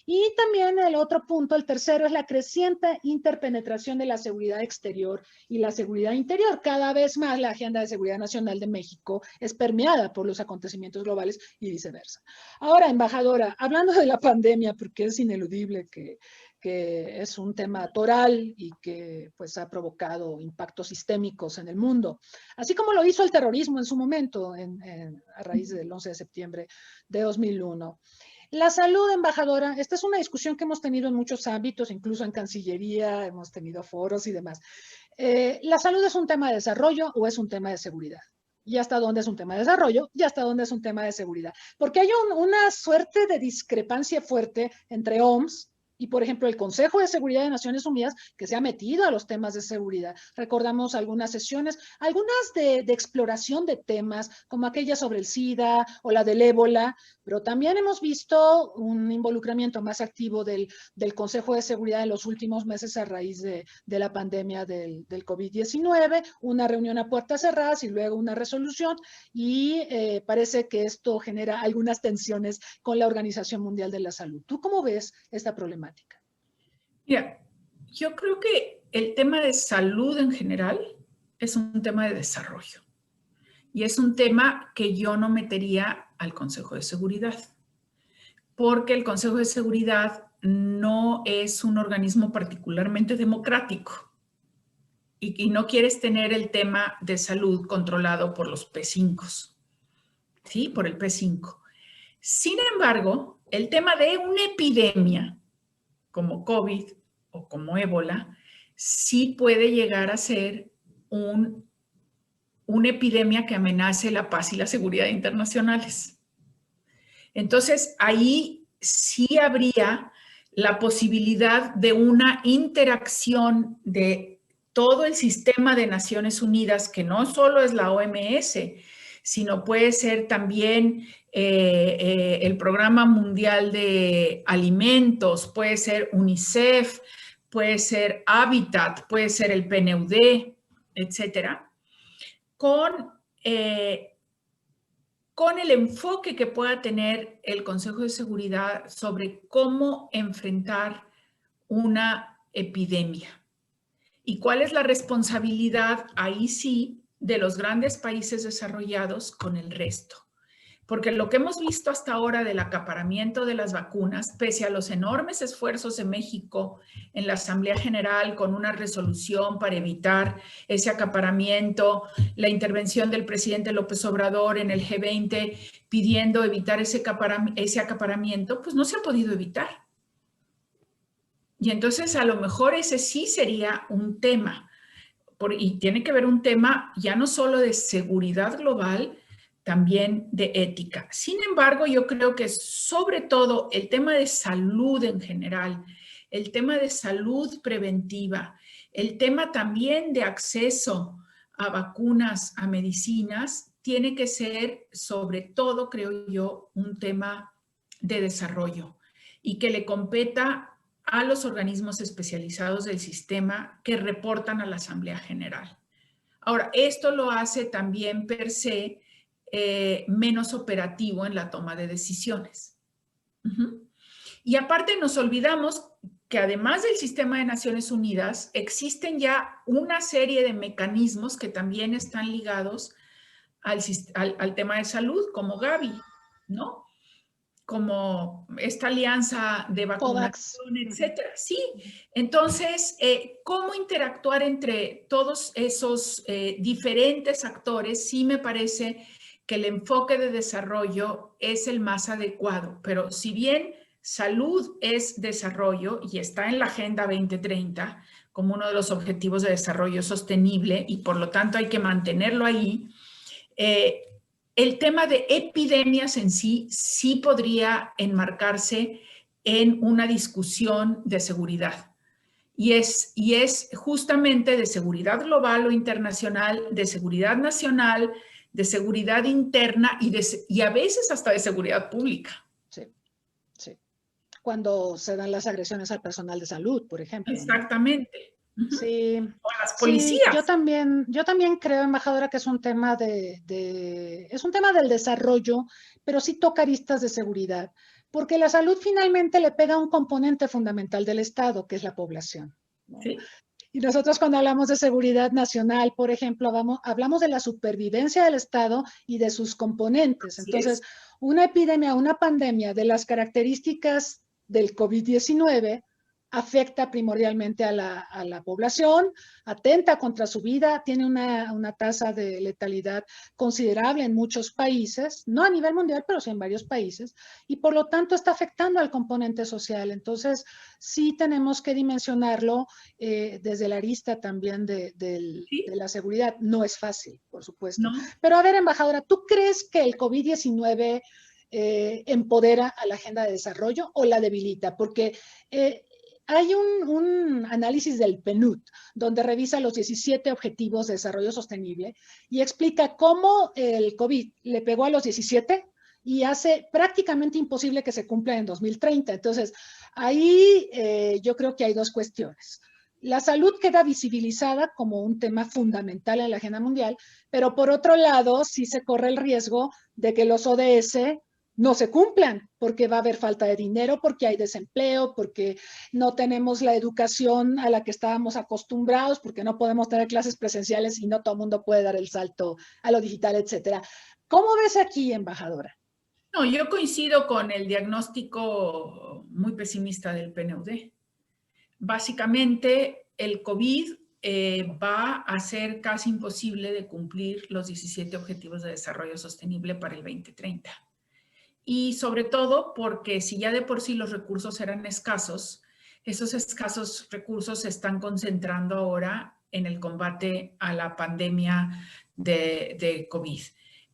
[SPEAKER 2] Y también el otro punto, el tercero, es la creciente interpenetración de la seguridad exterior y la seguridad interior. Cada vez más la Agenda de Seguridad Nacional de México es permeada por los acontecimientos globales y viceversa. Ahora, embajadora, hablando de la pandemia, porque es ineludible que es un tema toral y que pues ha provocado impactos sistémicos en el mundo, así como lo hizo el terrorismo en su momento a raíz del 11 de septiembre de 2001. La salud, embajadora, esta es una discusión que hemos tenido en muchos ámbitos, incluso en Cancillería, hemos tenido foros y demás. ¿La salud es un tema de desarrollo o es un tema de seguridad? ¿Y hasta dónde es un tema de desarrollo? ¿Y hasta dónde es un tema de seguridad? Porque hay una suerte de discrepancia fuerte entre OMS y, por ejemplo, el Consejo de Seguridad de Naciones Unidas, que se ha metido a los temas de seguridad. Recordamos algunas sesiones, algunas de exploración de temas, como aquella sobre el SIDA o la del ébola, pero también hemos visto un involucramiento más activo del Consejo de Seguridad en los últimos meses a raíz de la pandemia del COVID-19, una reunión a puertas cerradas y luego una resolución, y parece que esto genera algunas tensiones con la Organización Mundial de la Salud. ¿Tú cómo ves esta problemática?
[SPEAKER 3] Mira, yo creo que el tema de salud en general es un tema de desarrollo y es un tema que yo no metería al Consejo de Seguridad, porque el Consejo de Seguridad no es un organismo particularmente democrático y no quieres tener el tema de salud controlado por los P5, ¿sí? Por el P5. Sin embargo, el tema de una epidemia como COVID o como ébola, sí puede llegar a ser un una epidemia que amenace la paz y la seguridad internacionales. Entonces, ahí sí habría la posibilidad de una interacción de todo el sistema de Naciones Unidas, que no solo es la OMS, sino puede ser también el Programa Mundial de Alimentos, puede ser UNICEF, puede ser Habitat, puede ser el PNUD, etcétera, con el enfoque que pueda tener el Consejo de Seguridad sobre cómo enfrentar una epidemia y cuál es la responsabilidad, ahí sí, de los grandes países desarrollados con el resto. Porque lo que hemos visto hasta ahora del acaparamiento de las vacunas, pese a los enormes esfuerzos de México en la Asamblea General con una resolución para evitar ese acaparamiento, la intervención del presidente López Obrador en el G20 pidiendo evitar ese acaparamiento, pues no se ha podido evitar. Y entonces a lo mejor ese sí sería un tema, y tiene que ver un tema ya no solo de seguridad global, también de ética. Sin embargo, yo creo que sobre todo el tema de salud en general, el tema de salud preventiva, el tema también de acceso a vacunas, a medicinas, tiene que ser sobre todo, creo yo, un tema de desarrollo y que le competa a los organismos especializados del sistema que reportan a la Asamblea General. Ahora, esto lo hace también per se menos operativo en la toma de decisiones. Y aparte nos olvidamos que además del sistema de Naciones Unidas, existen ya una serie de mecanismos que también están ligados al tema de salud, como Gavi, ¿no? Como esta alianza de vacunación, etcétera. Sí, entonces, ¿cómo interactuar entre todos esos diferentes actores? Sí me parece que el enfoque de desarrollo es el más adecuado, pero si bien salud es desarrollo y está en la Agenda 2030 como uno de los objetivos de desarrollo sostenible y por lo tanto hay que mantenerlo ahí, el tema de epidemias en sí sí podría enmarcarse en una discusión de seguridad. Y es justamente de seguridad global o internacional, de seguridad nacional, de seguridad interna y a veces hasta de seguridad pública.
[SPEAKER 2] Sí, sí. Cuando se dan las agresiones al personal de salud, por ejemplo.
[SPEAKER 3] Exactamente.
[SPEAKER 2] ¿No? Sí.
[SPEAKER 3] O a las policías.
[SPEAKER 2] Sí, yo también creo, embajadora, que es un tema es un tema del desarrollo, pero sí toca aristas de seguridad, porque la salud finalmente le pega a un componente fundamental del Estado, que es la población, ¿no?
[SPEAKER 3] Sí.
[SPEAKER 2] Y nosotros cuando hablamos de seguridad nacional, por ejemplo, hablamos de la supervivencia del Estado y de sus componentes. Entonces, una epidemia, una pandemia de las características del COVID-19 afecta primordialmente a la población, atenta contra su vida, tiene una tasa de letalidad considerable en muchos países, no a nivel mundial, pero sí en varios países, y por lo tanto está afectando al componente social. Entonces, sí tenemos que dimensionarlo desde la arista también de la seguridad. No es fácil, por supuesto. No. Pero a ver, embajadora, ¿tú crees que el COVID-19 empodera a la agenda de desarrollo o la debilita? Porque hay un análisis del PNUD, donde revisa los 17 Objetivos de Desarrollo Sostenible y explica cómo el COVID le pegó a los 17 y hace prácticamente imposible que se cumpla en 2030. Entonces, ahí yo creo que hay dos cuestiones. La salud queda visibilizada como un tema fundamental en la agenda mundial, pero por otro lado, sí se corre el riesgo de que los ODS no se cumplan, porque va a haber falta de dinero, porque hay desempleo, porque no tenemos la educación a la que estábamos acostumbrados, porque no podemos tener clases presenciales y no todo el mundo puede dar el salto a lo digital, etcétera. ¿Cómo ves aquí, embajadora?
[SPEAKER 3] No, yo coincido con el diagnóstico muy pesimista del PNUD. Básicamente, el COVID va a ser casi imposible de cumplir los 17 Objetivos de Desarrollo Sostenible para el 2030. Y sobre todo porque si ya de por sí los recursos eran escasos, esos escasos recursos se están concentrando ahora en el combate a la pandemia de COVID,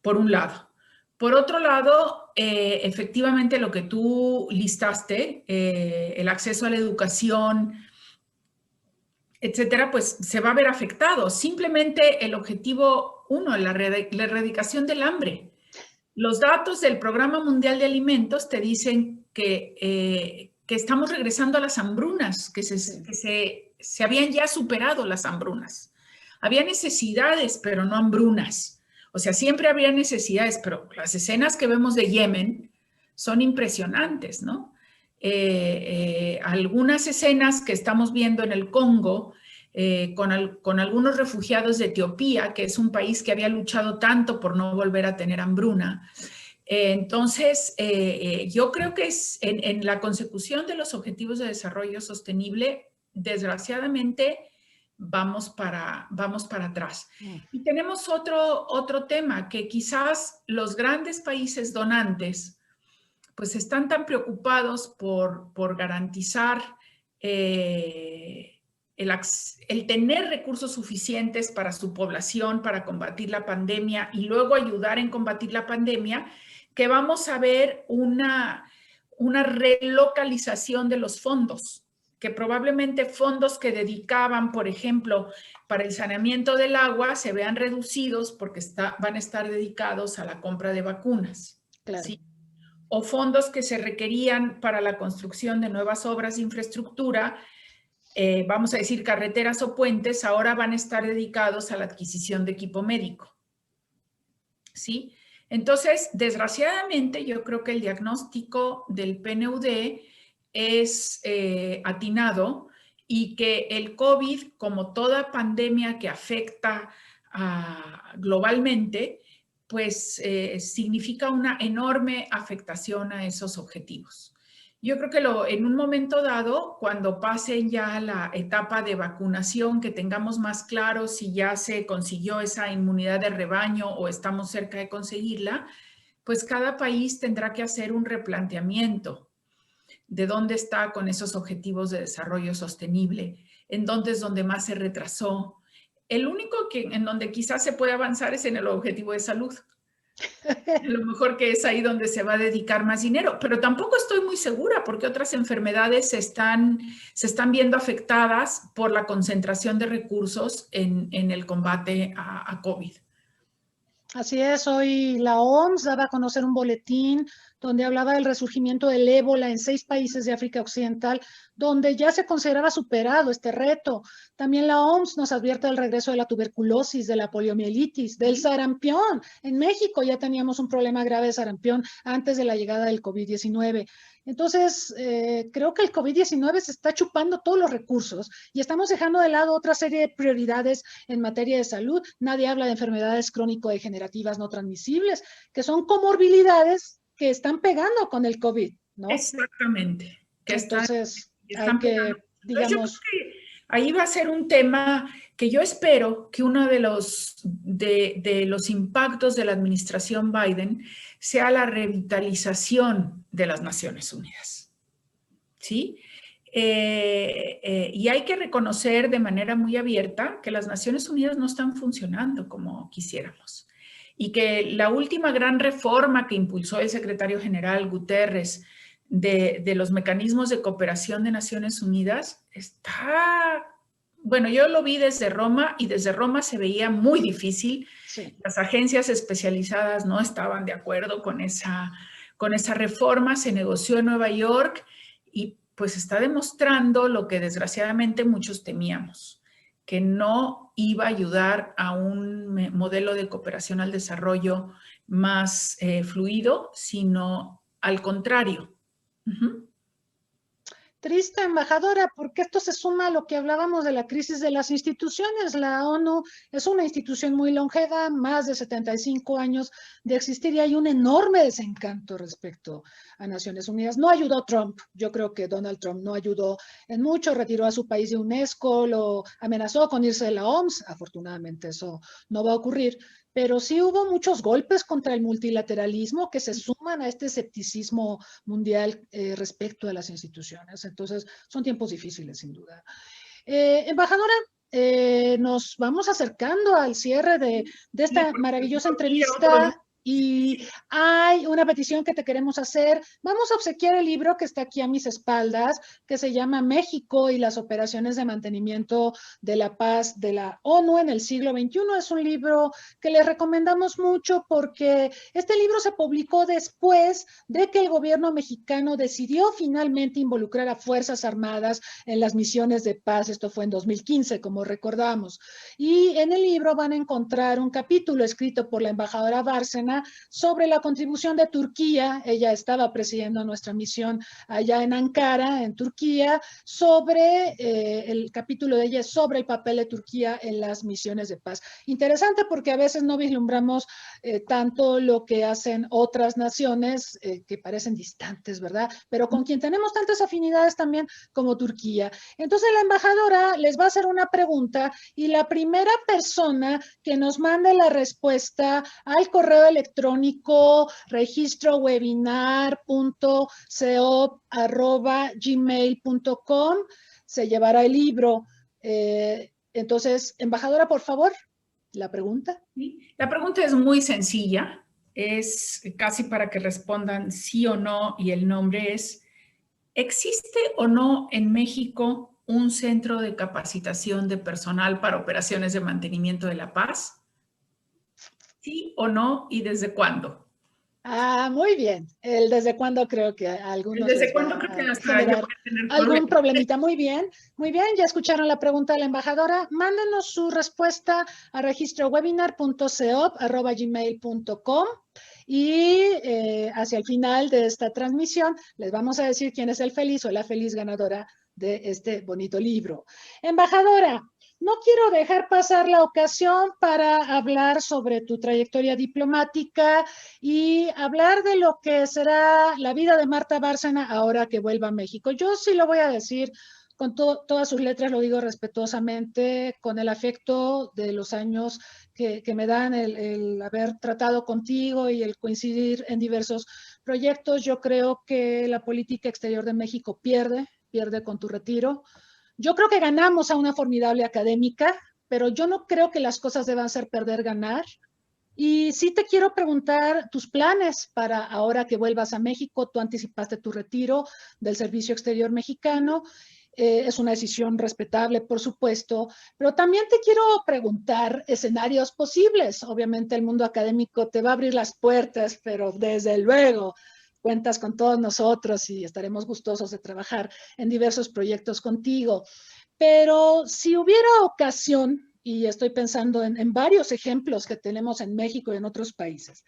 [SPEAKER 3] por un lado. Por otro lado, efectivamente lo que tú listaste, el acceso a la educación, etcétera, pues se va a ver afectado. Simplemente el objetivo 1, la erradicación del hambre. Los datos del Programa Mundial de Alimentos te dicen que estamos regresando a las hambrunas, que se habían ya superado las hambrunas. Había necesidades, pero no hambrunas. O sea, siempre había necesidades, pero las escenas que vemos de Yemen son impresionantes, ¿no? Algunas escenas que estamos viendo en el Congo, con algunos refugiados de Etiopía, que es un país que había luchado tanto por no volver a tener hambruna. Entonces, yo creo que en la consecución de los objetivos de desarrollo sostenible, desgraciadamente, vamos para atrás. Y tenemos otro tema, que quizás los grandes países donantes pues están tan preocupados por garantizar el tener recursos suficientes para su población, para combatir la pandemia y luego ayudar en combatir la pandemia, que vamos a ver una relocalización de los fondos, que probablemente fondos que dedicaban, por ejemplo, para el saneamiento del agua, se vean reducidos porque van a estar dedicados a la compra de vacunas.
[SPEAKER 2] Claro.
[SPEAKER 3] ¿Sí? O fondos que se requerían para la construcción de nuevas obras de infraestructura, vamos a decir carreteras o puentes, ahora van a estar dedicados a la adquisición de equipo médico. ¿Sí? Entonces, desgraciadamente, yo creo que el diagnóstico del PNUD es atinado y que el COVID, como toda pandemia que afecta globalmente, pues significa una enorme afectación a esos objetivos. Yo creo que en un momento dado, cuando pase ya la etapa de vacunación, que tengamos más claro si ya se consiguió esa inmunidad de rebaño o estamos cerca de conseguirla, pues cada país tendrá que hacer un replanteamiento de dónde está con esos objetivos de desarrollo sostenible, en dónde es donde más se retrasó. El único en donde quizás se puede avanzar es en el objetivo de salud. A lo mejor que es ahí donde se va a dedicar más dinero, pero tampoco estoy muy segura porque otras enfermedades se están viendo afectadas por la concentración de recursos en el combate a COVID.
[SPEAKER 2] Así es, hoy la OMS daba a conocer un boletín donde hablaba del resurgimiento del ébola en 6 países de África Occidental, donde ya se consideraba superado este reto. También la OMS nos advierte del regreso de la tuberculosis, de la poliomielitis, del sarampión. En México ya teníamos un problema grave de sarampión antes de la llegada del COVID-19. Entonces, creo que el COVID-19 se está chupando todos los recursos y estamos dejando de lado otra serie de prioridades en materia de salud. Nadie habla de enfermedades crónico-degenerativas no transmisibles, que son comorbilidades que están pegando con el COVID, ¿no?
[SPEAKER 3] Exactamente.
[SPEAKER 2] Entonces, hay que, digamos...
[SPEAKER 3] Yo creo que ahí va a ser un tema que yo espero que uno de los impactos de la administración Biden sea la revitalización de las Naciones Unidas. ¿Sí? Y hay que reconocer de manera muy abierta que las Naciones Unidas no están funcionando como quisiéramos. Y que la última gran reforma que impulsó el secretario general Guterres de los mecanismos de cooperación de Naciones Unidas está, bueno, yo lo vi desde Roma y desde Roma se veía muy difícil.
[SPEAKER 2] Sí.
[SPEAKER 3] Las agencias especializadas no estaban de acuerdo con esa reforma, se negoció en Nueva York y pues está demostrando lo que desgraciadamente muchos temíamos, que no iba a ayudar a un modelo de cooperación al desarrollo más fluido, sino al contrario.
[SPEAKER 2] Triste, embajadora, porque esto se suma a lo que hablábamos de la crisis de las instituciones. La ONU es una institución muy longeva, más de 75 años de existir y hay un enorme desencanto respecto a Naciones Unidas. No ayudó Trump, yo creo que Donald Trump no ayudó en mucho, retiró a su país de UNESCO, lo amenazó con irse de la OMS, afortunadamente eso no va a ocurrir, pero sí hubo muchos golpes contra el multilateralismo que se suman a este escepticismo mundial respecto a las instituciones. Entonces, son tiempos difíciles, sin duda. Embajadora, nos vamos acercando al cierre de esta maravillosa entrevista. Y hay una petición que te queremos hacer. Vamos a obsequiar el libro que está aquí a mis espaldas, que se llama México y las operaciones de mantenimiento de la paz de la ONU en el siglo XXI. Es un libro que les recomendamos mucho porque este libro se publicó después de que el gobierno mexicano decidió finalmente involucrar a Fuerzas Armadas en las misiones de paz. Esto fue en 2015, como recordamos. Y en el libro van a encontrar un capítulo escrito por la embajadora Bárcena sobre la contribución de Turquía. Ella estaba presidiendo nuestra misión allá en Ankara, en Turquía, sobre el capítulo de ella sobre el papel de Turquía en las misiones de paz. Interesante porque a veces no vislumbramos tanto lo que hacen otras naciones que parecen distantes, ¿verdad? Pero con quien tenemos tantas afinidades también como Turquía. Entonces la embajadora les va a hacer una pregunta y la primera persona que nos mande la respuesta al correo electrónico registrowebinar.ceop@gmail.com se llevará el libro. Entonces, embajadora, por favor, la pregunta.
[SPEAKER 3] La pregunta es muy sencilla, es casi para que respondan sí o no, y el nombre es: ¿existe o no en México un centro de capacitación de personal para operaciones de mantenimiento de la paz? ¿Sí o no? ¿Y desde cuándo?
[SPEAKER 2] Muy bien. El desde cuándo creo que a algunos
[SPEAKER 3] ¿Desde
[SPEAKER 2] les
[SPEAKER 3] cuándo
[SPEAKER 2] va
[SPEAKER 3] creo que
[SPEAKER 2] a
[SPEAKER 3] hasta
[SPEAKER 2] generar
[SPEAKER 3] yo voy a tener
[SPEAKER 2] algún problemita? Muy bien, ya escucharon la pregunta de la embajadora. Mándenos su respuesta a registrowebinar.ceop@gmail.com y hacia el final de esta transmisión les vamos a decir quién es el feliz o la feliz ganadora de este bonito libro. Embajadora, no quiero dejar pasar la ocasión para hablar sobre tu trayectoria diplomática y hablar de lo que será la vida de Marta Bárcena ahora que vuelva a México. Yo sí lo voy a decir con todas sus letras, lo digo respetuosamente, con el afecto de los años que me dan el haber tratado contigo y el coincidir en diversos proyectos. Yo creo que la política exterior de México pierde con tu retiro. Yo creo que ganamos a una formidable académica, pero yo no creo que las cosas deban ser perder, ganar. Y sí te quiero preguntar tus planes para ahora que vuelvas a México. Tú anticipaste tu retiro del Servicio Exterior Mexicano. Es una decisión respetable, por supuesto, pero también te quiero preguntar escenarios posibles. Obviamente el mundo académico te va a abrir las puertas, pero desde luego cuentas con todos nosotros y estaremos gustosos de trabajar en diversos proyectos contigo. Pero si hubiera ocasión, y estoy pensando en varios ejemplos que tenemos en México y en otros países,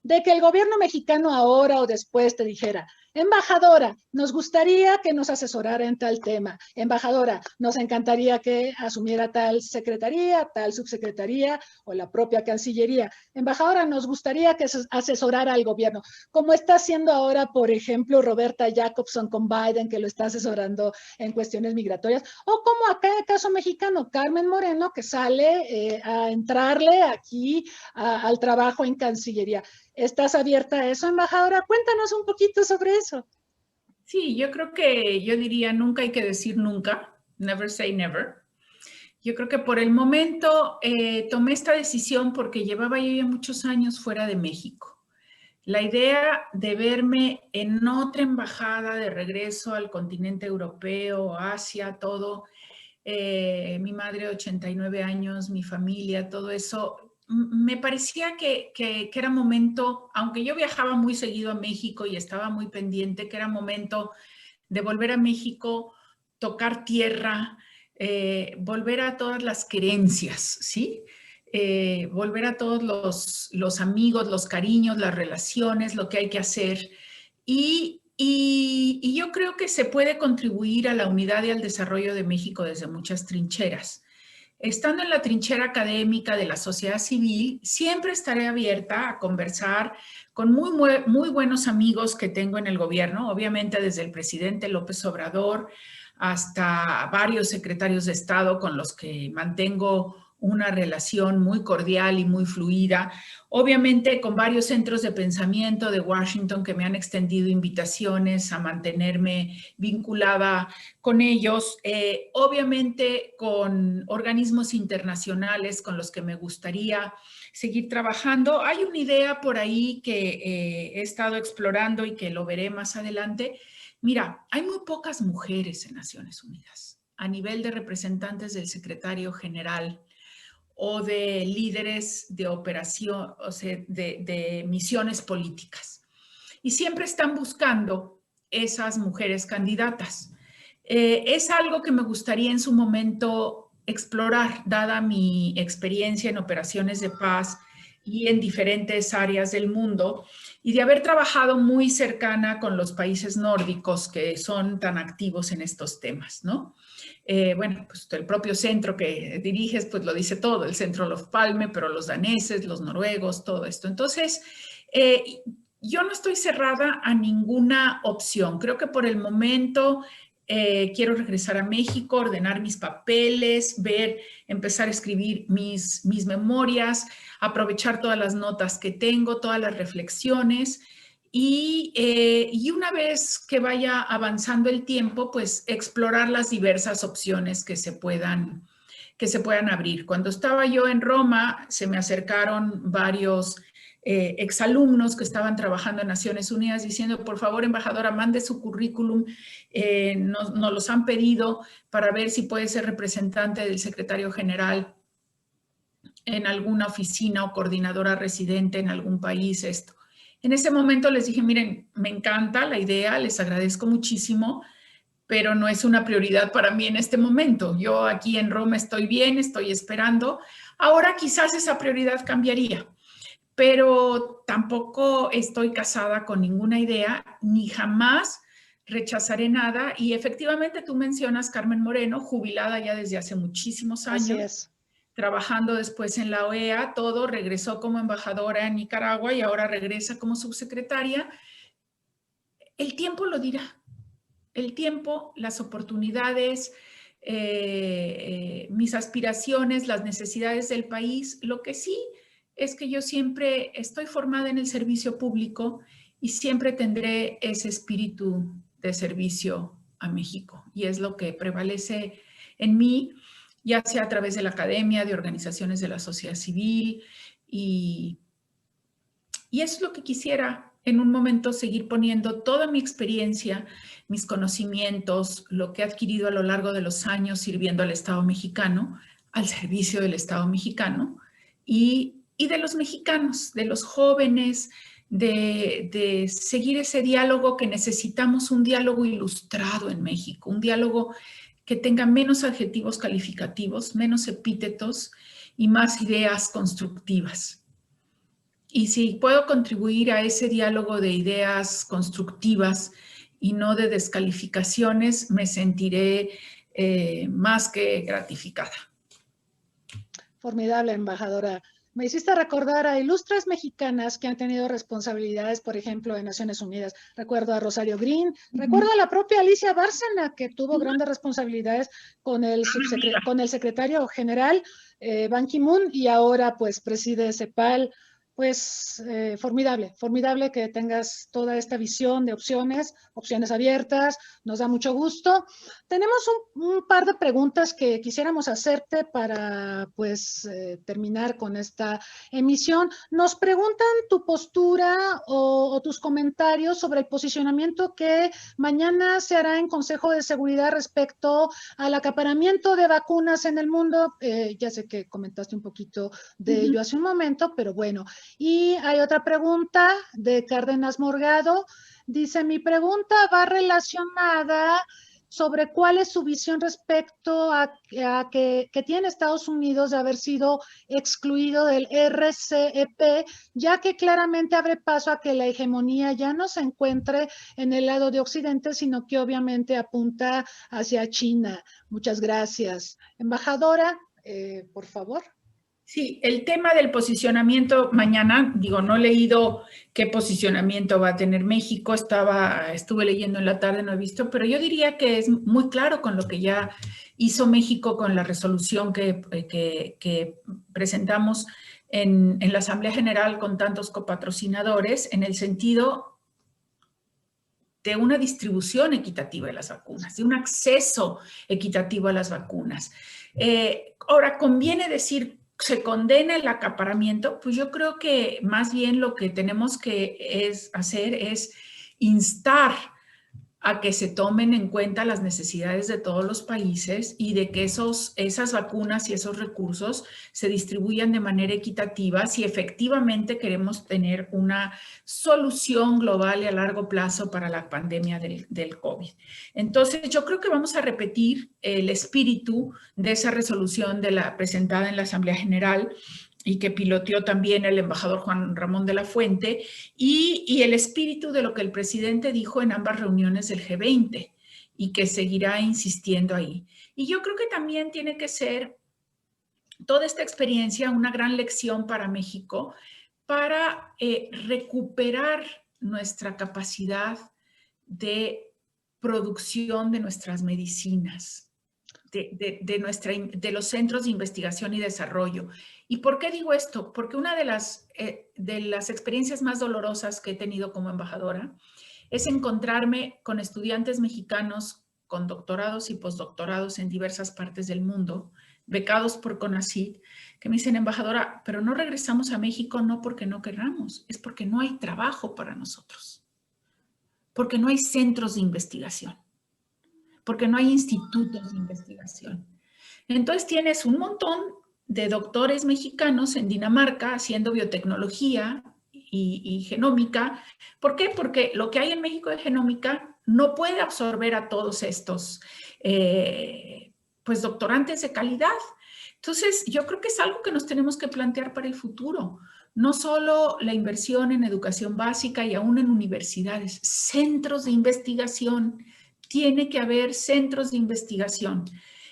[SPEAKER 2] de que el gobierno mexicano ahora o después te dijera: embajadora, nos gustaría que nos asesorara en tal tema. Embajadora, nos encantaría que asumiera tal secretaría, tal subsecretaría o la propia Cancillería. Embajadora, nos gustaría que asesorara al gobierno, como está haciendo ahora, por ejemplo, Roberta Jacobson con Biden, que lo está asesorando en cuestiones migratorias, o como acá en el caso mexicano, Carmen Moreno, que sale a entrarle aquí al trabajo en Cancillería. ¿Estás abierta a eso, embajadora? Cuéntanos un poquito sobre eso.
[SPEAKER 3] Sí, yo creo que yo diría nunca hay que decir nunca, never say never. Yo creo que por el momento tomé esta decisión porque llevaba yo ya muchos años fuera de México. La idea de verme en otra embajada de regreso al continente europeo, Asia, todo, mi madre 89 años, mi familia, todo eso, me parecía que era momento, aunque yo viajaba muy seguido a México y estaba muy pendiente, que era momento de volver a México, tocar tierra, volver a todas las querencias, ¿sí? Volver a todos los amigos, los cariños, las relaciones, lo que hay que hacer. Y yo creo que se puede contribuir a la unidad y al desarrollo de México desde muchas trincheras. Estando en la trinchera académica de la sociedad civil, siempre estaré abierta a conversar con muy buenos amigos que tengo en el gobierno, obviamente desde el presidente López Obrador hasta varios secretarios de Estado con los que mantengo una relación muy cordial y muy fluida. Obviamente con varios centros de pensamiento de Washington que me han extendido invitaciones a mantenerme vinculada con ellos. Obviamente con organismos internacionales con los que me gustaría seguir trabajando. Hay una idea por ahí que he estado explorando y que lo veré más adelante. Mira, hay muy pocas mujeres en Naciones Unidas a nivel de representantes del secretario general o de líderes de operación, o sea, de misiones políticas. Y siempre están buscando esas mujeres candidatas. Es algo que me gustaría en su momento explorar, dada mi experiencia en operaciones de paz y en diferentes áreas del mundo, y de haber trabajado muy cercana con los países nórdicos que son tan activos en estos temas, ¿no? Bueno, pues el propio centro que diriges, pues lo dice todo, el centro Olof Palme, pero los daneses, los noruegos, todo esto. Entonces, yo no estoy cerrada a ninguna opción. Creo que por el momento quiero regresar a México, ordenar mis papeles, empezar a escribir mis memorias, aprovechar todas las notas que tengo, todas las reflexiones. Y una vez que vaya avanzando el tiempo, pues explorar las diversas opciones que se puedan abrir. Cuando estaba yo en Roma, se me acercaron varios exalumnos que estaban trabajando en Naciones Unidas diciendo, por favor, embajadora, mande su currículum, nos los han pedido para ver si puede ser representante del secretario general en alguna oficina o coordinadora residente en algún país, esto. En ese momento les dije, miren, me encanta la idea, les agradezco muchísimo, pero no es una prioridad para mí en este momento. Yo aquí en Roma estoy bien, estoy esperando. Ahora quizás esa prioridad cambiaría, pero tampoco estoy casada con ninguna idea, ni jamás rechazaré nada. Y efectivamente tú mencionas Carmen Moreno, jubilada ya desde hace muchísimos años.
[SPEAKER 2] Así es.
[SPEAKER 3] Trabajando después en la OEA, todo, regresó como embajadora en Nicaragua y ahora regresa como subsecretaria. El tiempo lo dirá. El tiempo, las oportunidades, mis aspiraciones, las necesidades del país. Lo que sí es que yo siempre estoy formada en el servicio público y siempre tendré ese espíritu de servicio a México. Y es lo que prevalece en mí, ya sea a través de la academia, de organizaciones de la sociedad civil, y eso es lo que quisiera en un momento, seguir poniendo toda mi experiencia, mis conocimientos, lo que he adquirido a lo largo de los años sirviendo al Estado mexicano, al servicio del Estado mexicano y de los mexicanos, de los jóvenes, de seguir ese diálogo que necesitamos, un diálogo ilustrado en México, un diálogo que tenga menos adjetivos calificativos, menos epítetos y más ideas constructivas. Y si puedo contribuir a ese diálogo de ideas constructivas y no de descalificaciones, me sentiré más que gratificada.
[SPEAKER 2] Formidable, embajadora. Me hiciste recordar a ilustres mexicanas que han tenido responsabilidades, por ejemplo, en Naciones Unidas. Recuerdo a Rosario Green, recuerdo a la propia Alicia Bárcena, que tuvo grandes responsabilidades con el secretario general Ban Ki-moon, y ahora pues preside CEPAL. Pues formidable que tengas toda esta visión de opciones abiertas, nos da mucho gusto. Tenemos un par de preguntas que quisiéramos hacerte para pues terminar con esta emisión. Nos preguntan tu postura o tus comentarios sobre el posicionamiento que mañana se hará en Consejo de Seguridad respecto al acaparamiento de vacunas en el mundo. Ya sé que comentaste un poquito de ello hace un momento, pero bueno. Y hay otra pregunta de Cárdenas Morgado. Dice, mi pregunta va relacionada sobre cuál es su visión respecto a que tiene Estados Unidos de haber sido excluido del RCEP, ya que claramente abre paso a que la hegemonía ya no se encuentre en el lado de Occidente, sino que obviamente apunta hacia China. Muchas gracias. Embajadora, por favor.
[SPEAKER 3] Sí, el tema del posicionamiento mañana, digo, no he leído qué posicionamiento va a tener México. Estuve leyendo en la tarde, no he visto, pero yo diría que es muy claro con lo que ya hizo México con la resolución que presentamos en la Asamblea General con tantos copatrocinadores, en el sentido de una distribución equitativa de las vacunas, de un acceso equitativo a las vacunas. Ahora, conviene decir, ¿se condena el acaparamiento? Pues yo creo que más bien lo que tenemos que hacer es instar a que se tomen en cuenta las necesidades de todos los países y de que esas vacunas y esos recursos se distribuyan de manera equitativa si efectivamente queremos tener una solución global y a largo plazo para la pandemia del COVID. Entonces, yo creo que vamos a repetir el espíritu de esa resolución presentada en la Asamblea General y que piloteó también el embajador Juan Ramón de la Fuente, y el espíritu de lo que el presidente dijo en ambas reuniones del G20 y que seguirá insistiendo ahí. Y yo creo que también tiene que ser toda esta experiencia una gran lección para México para recuperar nuestra capacidad de producción de nuestras medicinas, de los centros de investigación y desarrollo. ¿Y por qué digo esto? Porque una de las experiencias más dolorosas que he tenido como embajadora es encontrarme con estudiantes mexicanos con doctorados y postdoctorados en diversas partes del mundo, becados por CONACYT, que me dicen, embajadora, pero no regresamos a México no porque no querramos, es porque no hay trabajo para nosotros, porque no hay centros de investigación, porque no hay institutos de investigación. Entonces tienes un montón de doctores mexicanos en Dinamarca haciendo biotecnología y genómica. ¿Por qué? Porque lo que hay en México de genómica no puede absorber a todos estos pues doctorantes de calidad. Entonces, yo creo que es algo que nos tenemos que plantear para el futuro. No solo la inversión en educación básica y aún en universidades, centros de investigación. Tiene que haber centros de investigación.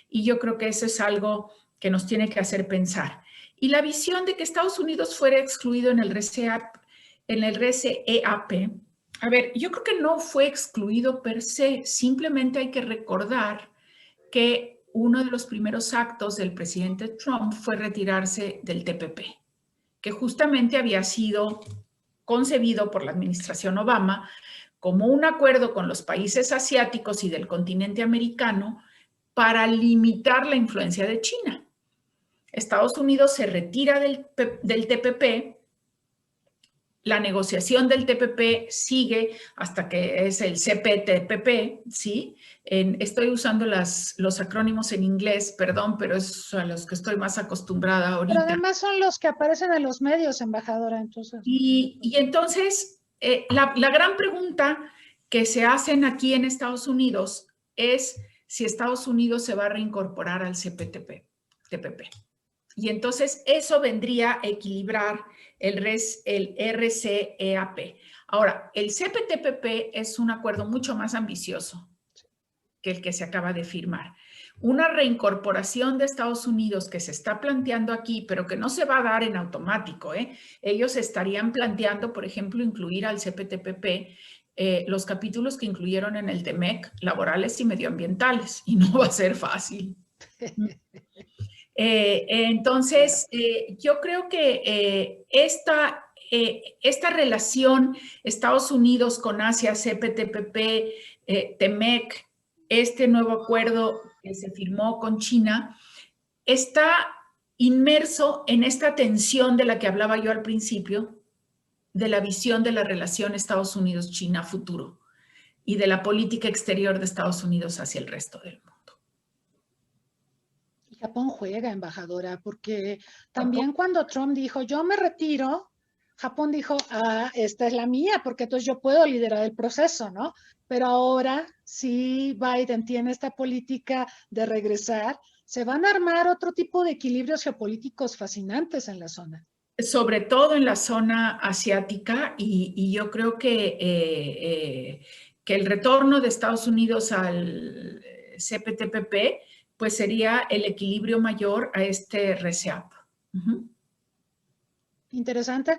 [SPEAKER 3] Y yo creo que eso es algo que nos tiene que hacer pensar. Y la visión de que Estados Unidos fuera excluido en el RCEAP, a ver, yo creo que no fue excluido per se, simplemente hay que recordar que uno de los primeros actos del presidente Trump fue retirarse del TPP, que justamente había sido concebido por la administración Obama como un acuerdo con los países asiáticos y del continente americano para limitar la influencia de China. Estados Unidos se retira del TPP, la negociación del TPP sigue hasta que es el CPTPP, ¿sí? Estoy usando los acrónimos en inglés, perdón, pero es a los que estoy más acostumbrada ahorita.
[SPEAKER 2] Pero además son los que aparecen en los medios, embajadora, entonces.
[SPEAKER 3] Y entonces, la gran pregunta que se hacen aquí en Estados Unidos es si Estados Unidos se va a reincorporar al CPTPP. Y entonces eso vendría a equilibrar el RCEAP. Ahora, el CPTPP es un acuerdo mucho más ambicioso que el que se acaba de firmar. Una reincorporación de Estados Unidos que se está planteando aquí, pero que no se va a dar en automático, ¿eh? Ellos estarían planteando, por ejemplo, incluir al CPTPP los capítulos que incluyeron en el TEMEC, laborales y medioambientales, y no va a ser fácil. Entonces, yo creo que esta relación Estados Unidos con Asia, CPTPP, TEMEC, este nuevo acuerdo que se firmó con China, está inmerso en esta tensión de la que hablaba yo al principio, de la visión de la relación Estados Unidos-China futuro y de la política exterior de Estados Unidos hacia el resto del mundo.
[SPEAKER 2] Japón juega, embajadora, porque también cuando Trump dijo, yo me retiro, Japón dijo, esta es la mía, porque entonces yo puedo liderar el proceso, ¿no? Pero ahora, si Biden tiene esta política de regresar, se van a armar otro tipo de equilibrios geopolíticos fascinantes en la zona.
[SPEAKER 3] Sobre todo en la zona asiática, y yo creo que el retorno de Estados Unidos al CPTPP pues sería el equilibrio mayor a este RCEAP.
[SPEAKER 2] Interesante.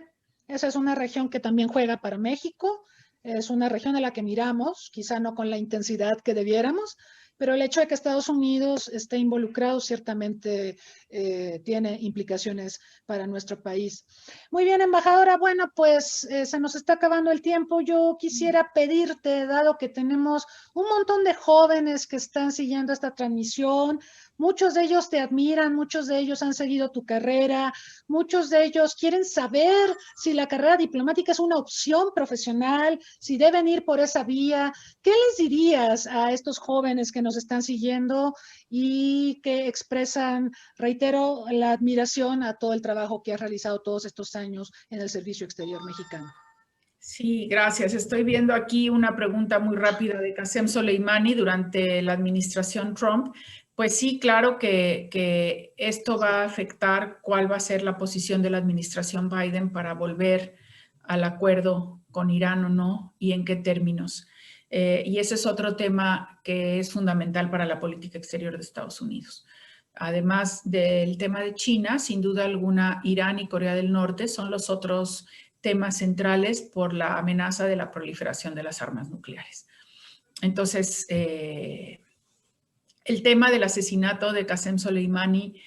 [SPEAKER 2] Esa es una región que también juega para México. Es una región a la que miramos, quizá no con la intensidad que debiéramos, pero el hecho de que Estados Unidos esté involucrado ciertamente tiene implicaciones para nuestro país. Muy bien, embajadora. Bueno, pues se nos está acabando el tiempo. Yo quisiera pedirte, dado que tenemos un montón de jóvenes que están siguiendo esta transmisión, muchos de ellos te admiran, muchos de ellos han seguido tu carrera, muchos de ellos quieren saber si la carrera diplomática es una opción profesional, si deben ir por esa vía. ¿Qué les dirías a estos jóvenes que nos están siguiendo y que expresan, reitero, la admiración a todo el trabajo que has realizado todos estos años en el Servicio Exterior mexicano?
[SPEAKER 3] Sí, gracias. Estoy viendo aquí una pregunta muy rápida de Qasem Soleimani durante la administración Trump. Pues sí, claro que esto va a afectar cuál va a ser la posición de la administración Biden para volver al acuerdo con Irán o no y en qué términos. Y ese es otro tema que es fundamental para la política exterior de Estados Unidos. Además del tema de China, sin duda alguna, Irán y Corea del Norte son los otros temas centrales por la amenaza de la proliferación de las armas nucleares. Entonces, el tema del asesinato de Qasem Soleimani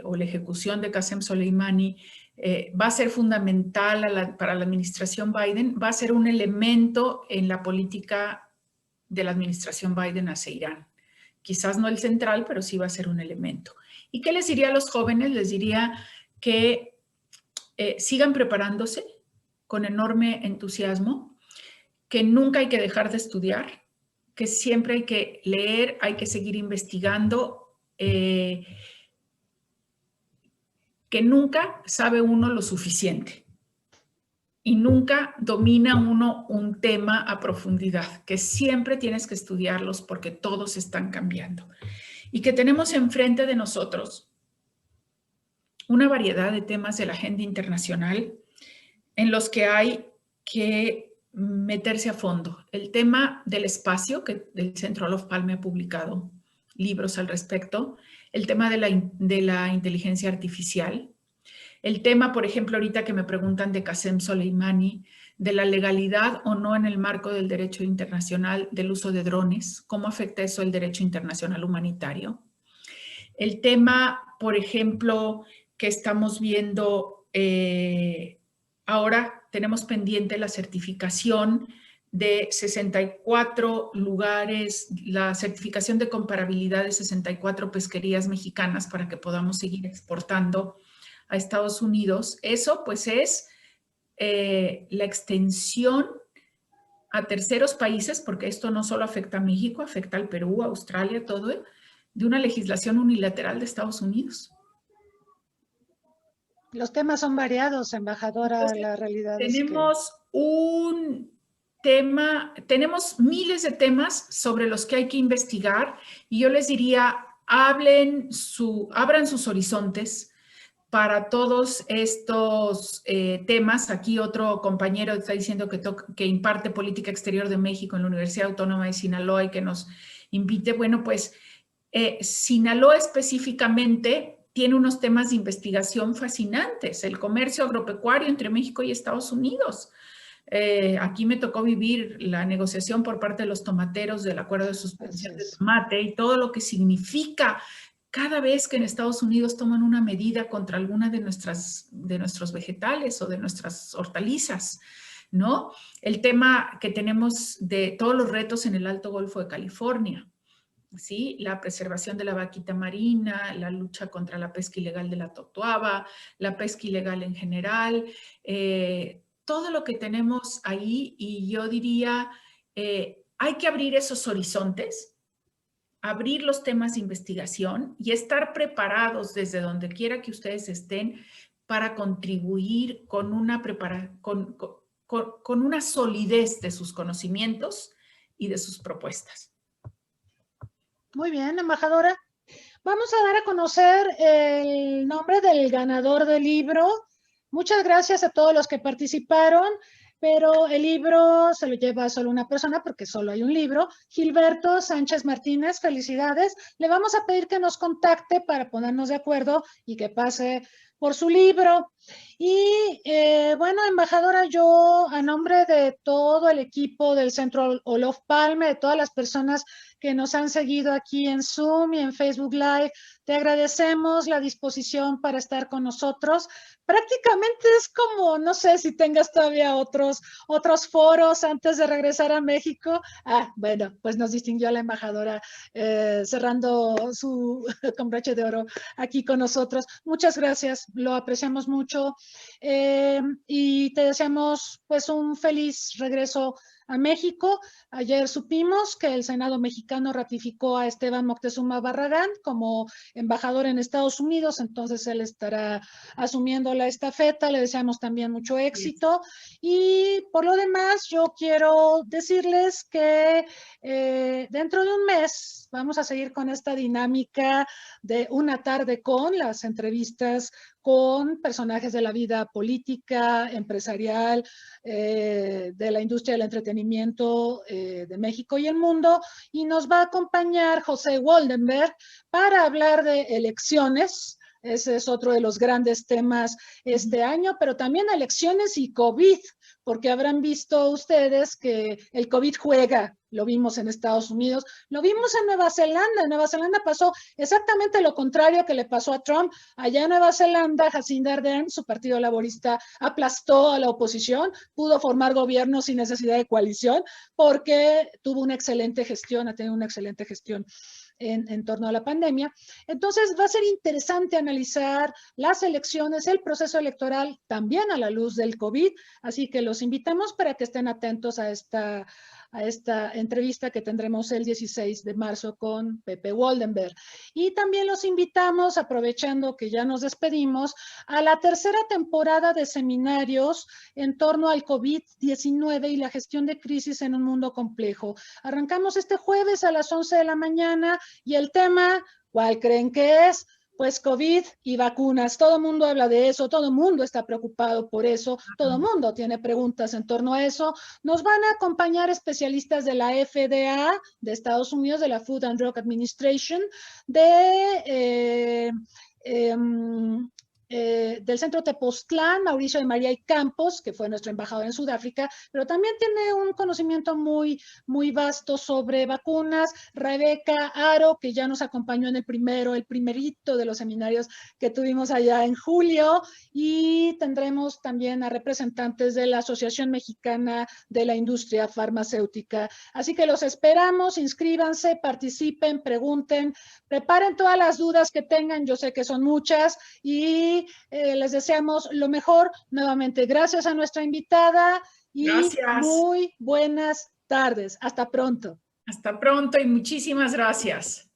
[SPEAKER 3] o la ejecución de Qasem Soleimani va a ser fundamental para la administración Biden, va a ser un elemento en la política de la administración Biden hacia Irán. Quizás no el central, pero sí va a ser un elemento. ¿Y qué les diría a los jóvenes? Les diría que sigan preparándose con enorme entusiasmo, que nunca hay que dejar de estudiar, que siempre hay que leer, hay que seguir investigando, que nunca sabe uno lo suficiente y nunca domina uno un tema a profundidad, que siempre tienes que estudiarlos porque todos están cambiando y que tenemos enfrente de nosotros una variedad de temas de la agenda internacional en los que hay que meterse a fondo. El tema del espacio, que el Centro Olof Palme ha publicado libros al respecto, el tema de la inteligencia artificial, el tema, por ejemplo, ahorita que me preguntan de Qasem Soleimani, de la legalidad o no en el marco del derecho internacional del uso de drones, cómo afecta eso el derecho internacional humanitario. El tema, por ejemplo, que estamos viendo ahora, tenemos pendiente la certificación de 64 lugares, la certificación de comparabilidad de 64 pesquerías mexicanas para que podamos seguir exportando a Estados Unidos. Eso pues es la extensión a terceros países, porque esto no solo afecta a México, afecta al Perú, a Australia, todo, de una legislación unilateral de Estados Unidos.
[SPEAKER 2] Los temas son variados, embajadora.
[SPEAKER 3] Entonces,
[SPEAKER 2] la realidad
[SPEAKER 3] tenemos un tema, tenemos miles de temas sobre los que hay que investigar y yo les diría, abran sus horizontes para todos estos temas. Aquí otro compañero está diciendo que imparte política exterior de México en la Universidad Autónoma de Sinaloa y que nos invite. Bueno, pues Sinaloa específicamente tiene unos temas de investigación fascinantes, el comercio agropecuario entre México y Estados Unidos. Aquí me tocó vivir la negociación por parte de los tomateros del acuerdo de suspensión de tomate y todo lo que significa cada vez que en Estados Unidos toman una medida contra alguna de nuestros vegetales o de nuestras hortalizas, ¿no? El tema que tenemos de todos los retos en el Alto Golfo de California, ¿sí? La preservación de la vaquita marina, la lucha contra la pesca ilegal de la totuaba, la pesca ilegal en general, todo lo que tenemos ahí. Y yo diría, hay que abrir esos horizontes, abrir los temas de investigación y estar preparados desde donde quiera que ustedes estén para contribuir con con una solidez de sus conocimientos y de sus propuestas.
[SPEAKER 2] Muy bien, embajadora. Vamos a dar a conocer el nombre del ganador del libro. Muchas gracias a todos los que participaron, pero el libro se lo lleva solo una persona porque solo hay un libro. Gilberto Sánchez Martínez, felicidades. Le vamos a pedir que nos contacte para ponernos de acuerdo y que pase por su libro. Y bueno, embajadora, yo a nombre de todo el equipo del Centro Olof Palme, de todas las personas que nos han seguido aquí en Zoom y en Facebook Live, te agradecemos la disposición para estar con nosotros. Prácticamente es como, no sé si tengas todavía otros foros antes de regresar a México. Bueno, pues nos distinguió la embajadora cerrando su con broche de oro aquí con nosotros. Muchas gracias, lo apreciamos mucho y te deseamos pues un feliz regreso a México. Ayer supimos que el Senado mexicano ratificó a Esteban Moctezuma Barragán como embajador en Estados Unidos, entonces él estará asumiendo la estafeta. Le deseamos también mucho éxito. Y por lo demás, yo quiero decirles que dentro de un mes vamos a seguir con esta dinámica de una tarde con las entrevistas con personajes de la vida política, empresarial, de la industria del entretenimiento de México y el mundo, y nos va a acompañar José Woldenberg para hablar de elecciones. Ese es otro de los grandes temas este año, pero también elecciones y COVID, porque habrán visto ustedes que el COVID juega. Lo vimos en Estados Unidos, lo vimos en Nueva Zelanda. En Nueva Zelanda pasó exactamente lo contrario que le pasó a Trump. Allá en Nueva Zelanda, Jacinda Ardern, su partido laborista, aplastó a la oposición, pudo formar gobierno sin necesidad de coalición, porque tuvo una excelente gestión, ha tenido una excelente gestión en torno a la pandemia. Entonces va a ser interesante analizar las elecciones, el proceso electoral, también a la luz del COVID, así que los invitamos para que estén atentos a esta entrevista que tendremos el 16 de marzo con Pepe Woldenberg. Y también los invitamos, aprovechando que ya nos despedimos, a la tercera temporada de seminarios en torno al COVID-19 y la gestión de crisis en un mundo complejo. Arrancamos este jueves a las 11 de la mañana y el tema, ¿cuál creen que es? Pues COVID y vacunas. Todo el mundo habla de eso, todo el mundo está preocupado por eso, todo el mundo tiene preguntas en torno a eso. Nos van a acompañar especialistas de la FDA de Estados Unidos, de la Food and Drug Administration, del Centro Tepoztlán, Mauricio de María y Campos, que fue nuestro embajador en Sudáfrica, pero también tiene un conocimiento muy, muy vasto sobre vacunas. Rebeca Aro, que ya nos acompañó en el primerito de los seminarios que tuvimos allá en julio, y tendremos también a representantes de la Asociación Mexicana de la Industria Farmacéutica. Así que los esperamos, inscríbanse, participen, pregunten, preparen todas las dudas que tengan, yo sé que son muchas, y les deseamos lo mejor. Nuevamente, gracias a nuestra invitada y
[SPEAKER 3] gracias.
[SPEAKER 2] Muy buenas tardes. Hasta pronto.
[SPEAKER 3] Hasta pronto y muchísimas gracias.